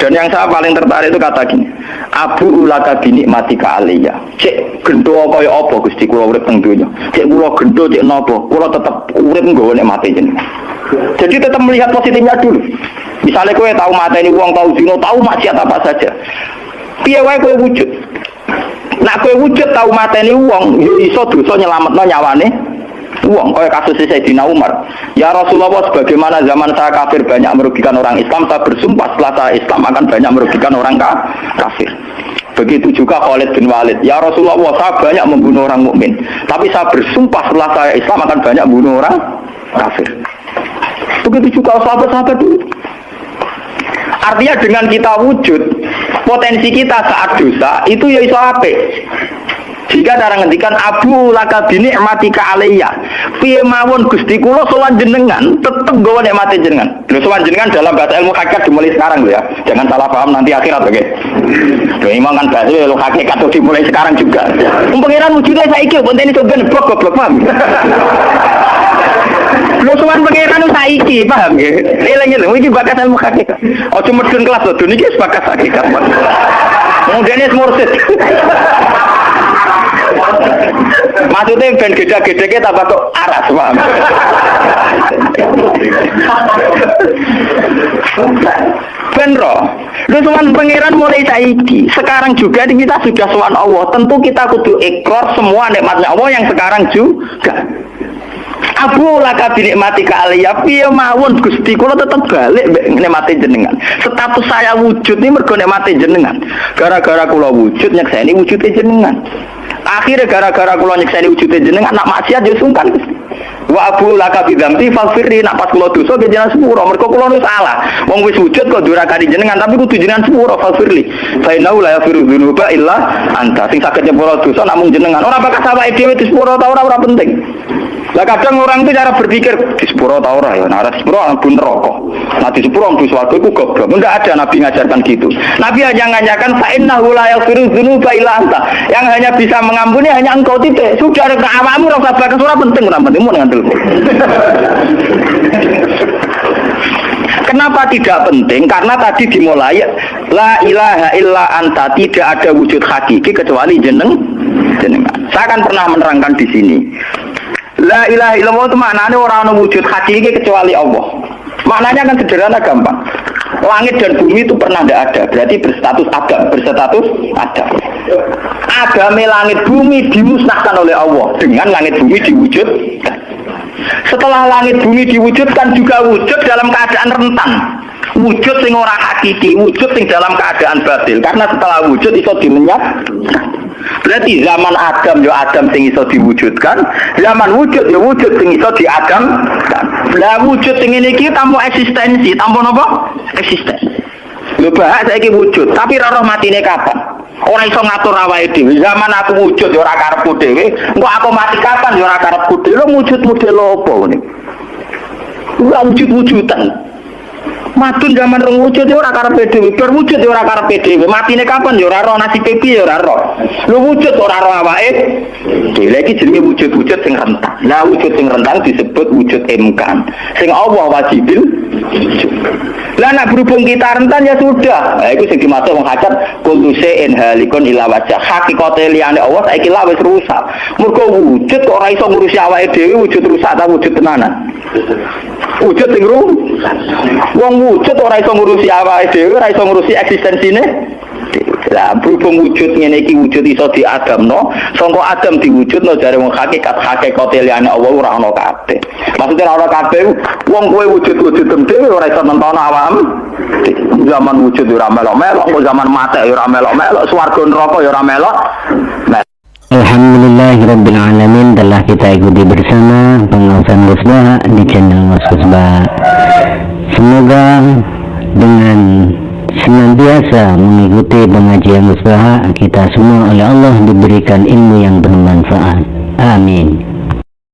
Dan yang saya paling tertarik itu kata gini, Abu ulaka bini matika aliyah. Cek gendo kaya apa Gusti kula urip teng donya. Cek kula gendo cek napa, kula tetep urip nggawa nek mati jenengan. Jadi tetap melihat positifnya dulu. Misalnya kowe tahu mateni wong, tahu zina, tahu maksiat apa saja. Piye wae kowe wujud. Nak kowe wujud tau mateni wong, yo iso dosa nyelametno nyawane wong. Kaya kasus Sayyidina Umar. Ya Rasulullah, sebagaimana zaman saya kafir banyak merugikan orang Islam, saya bersumpah setelah saya Islam akan banyak merugikan orang kafir. Begitu juga Khalid bin Walid. Ya Rasulullah, saya banyak membunuh orang mukmin, tapi saya bersumpah setelah saya Islam akan banyak membunuh orang kafir. Begitu juga sahabat-sahabat dulu. Artinya dengan kita wujud, potensi kita saat dosa itu ya iso apik. Jika cara ngendikan Abu laka bi ni'matika alayya. Piye mawon Gusti kula sowan jenengan tetep nggawa nikmate jenengan. Lho sowan jenengan dalam bahasa ilmu hakikat dimulai sekarang lho ya. Jangan salah paham nanti akhirat oke. Lho imam kan bahasa ilmu hakikat tuh dimulai sekarang juga. Pengiran wujudnya saiki pontene soben goblok paham. Lho sowan pengiran saiki paham nggih. Eling-eling iki bakas ilmu hakikat. Aja medun kelas lho niki bakas hakikat. Mudene mursid. Maksudnya ben gede-gede tambah kok aras, paham? Ben roh. Lu sowan pangeran mulai saiki. Sekarang juga kita sudah sowan Allah. Tentu kita kudu ikrar semua nikmatnya Allah yang sekarang juga. Abu laka bi nikmatika alayya, piye mawon Gusti kula tetep balik nikmate jenengan. Status saya wujud ini mergo nikmate jenengan. Gara-gara kula wujud nyekseni wujude jenengan. Akhirnya gara-gara kula nyekseni wujude jenengan nak maksiat yo sungkan Gusti. Wa abu laka bi dzambi faghfirli, nak pas kula dosa ke jenengan sepuro mergo kula nu salah. Wong wis wujud kok durakani jenengan tapi kudu jenengan sepuro faghfirli. Fa innahu la yaghfiru dzunuba illa anta. Sing saged nyepuro dosa namung jenengan. Ora bakal awake dhewe disepuro ta ora penting. Lah kadang orang itu cara berpikir di sepuro ta ora ya, nah di sepuro pun neraka. Nah di sepuro mlebu swarga iku goblok. Enggak ada Nabi ngajarkan gitu. Nabi hanya ngajarkan fa innahu la yaghfiru dzunuba illa anta. Yang hanya bisa mengampuni hanya engkau titik. Sudah ke awakmu ora usah bakas ora penting ora penting mun ngandel. Kenapa tidak penting? Karena tadi dimulai la ilaha illa anta, tidak ada wujud hakiki kecuali jenengan. Saya akan pernah menerangkan di sini. La ilaha illallah itu maknanya orang wujud hakiki kecuali Allah. Maknanya kan sederhana gampang. Langit dan bumi itu pernah tidak ada, berarti berstatus ada. Agame langit bumi dimusnahkan oleh Allah dengan langit bumi diwujudkan. Setelah langit bumi diwujudkan juga wujud dalam keadaan rentan. Wujud sing ora hakiki, wujud sing dalam keadaan batil. Karena setelah wujud iso dimenyat. Berarti zaman Adam ya Adam sing iso diwujudkan, zaman wujud ya wujud sing iso diadamkan. Lah wujud sing ngene iki tanpa eksistensi, tanpa napa? Eksistensi. Lho bahak saiki wujud, tapi ora roh matine kapan? Ora iso ngatur awake dhewe. Zaman aku wujud ya ora karepku dhewe, engko aku mati kapan ya ora karepku dhewe. Lho wujud model apa ngene? Ora wujud-wujudan. Madun zaman rong wujud ya ora karepe dhewe, bar wujud ya ora karepe dhewe. Matine kapan ya ora roh, nasibe piye ya ora roh. Lho wujud ora roh awake. Dhewe iki jenenge wujud-wujud sing rentang. Nah wujud sing rentang disebut wujud imkan. Sing Allah wajibil. Lah nek berhubung kita rentan ya sudah. Nah iku sing dimaksud wong hajat kultuse in halikun ila wajah. Hakikate liyane Allah saiki lah wis rusak. Mergo wujud kok ora iso ngurusi awake dhewe, wujud rusak ta wujud tenanan. Wujud sing rusak. Wong wujud ora iso ngurusi awake dhewe, ora iso ngurusi eksistensine. Lah berhubung wujud ngene iki wujud iso diadamno, sangka Adam diwujudno jare wong hakikate liyane Allah ora ana kabeh. Maksudnya ora ana kabeh wong kowe wujud-wujud dhewe ora iso nonton awam. Zaman wujud ora melok-melok, zaman mate ora melok-melok, swarga neraka ya ora melok. Alhamdulillahirabbil alamin, telah kita ikuti bersama pengawasan musbah di channel Musbah. Semoga dengan senantiasa mengikuti pengajian musbah kita semua oleh Allah diberikan ilmu yang bermanfaat. Amin.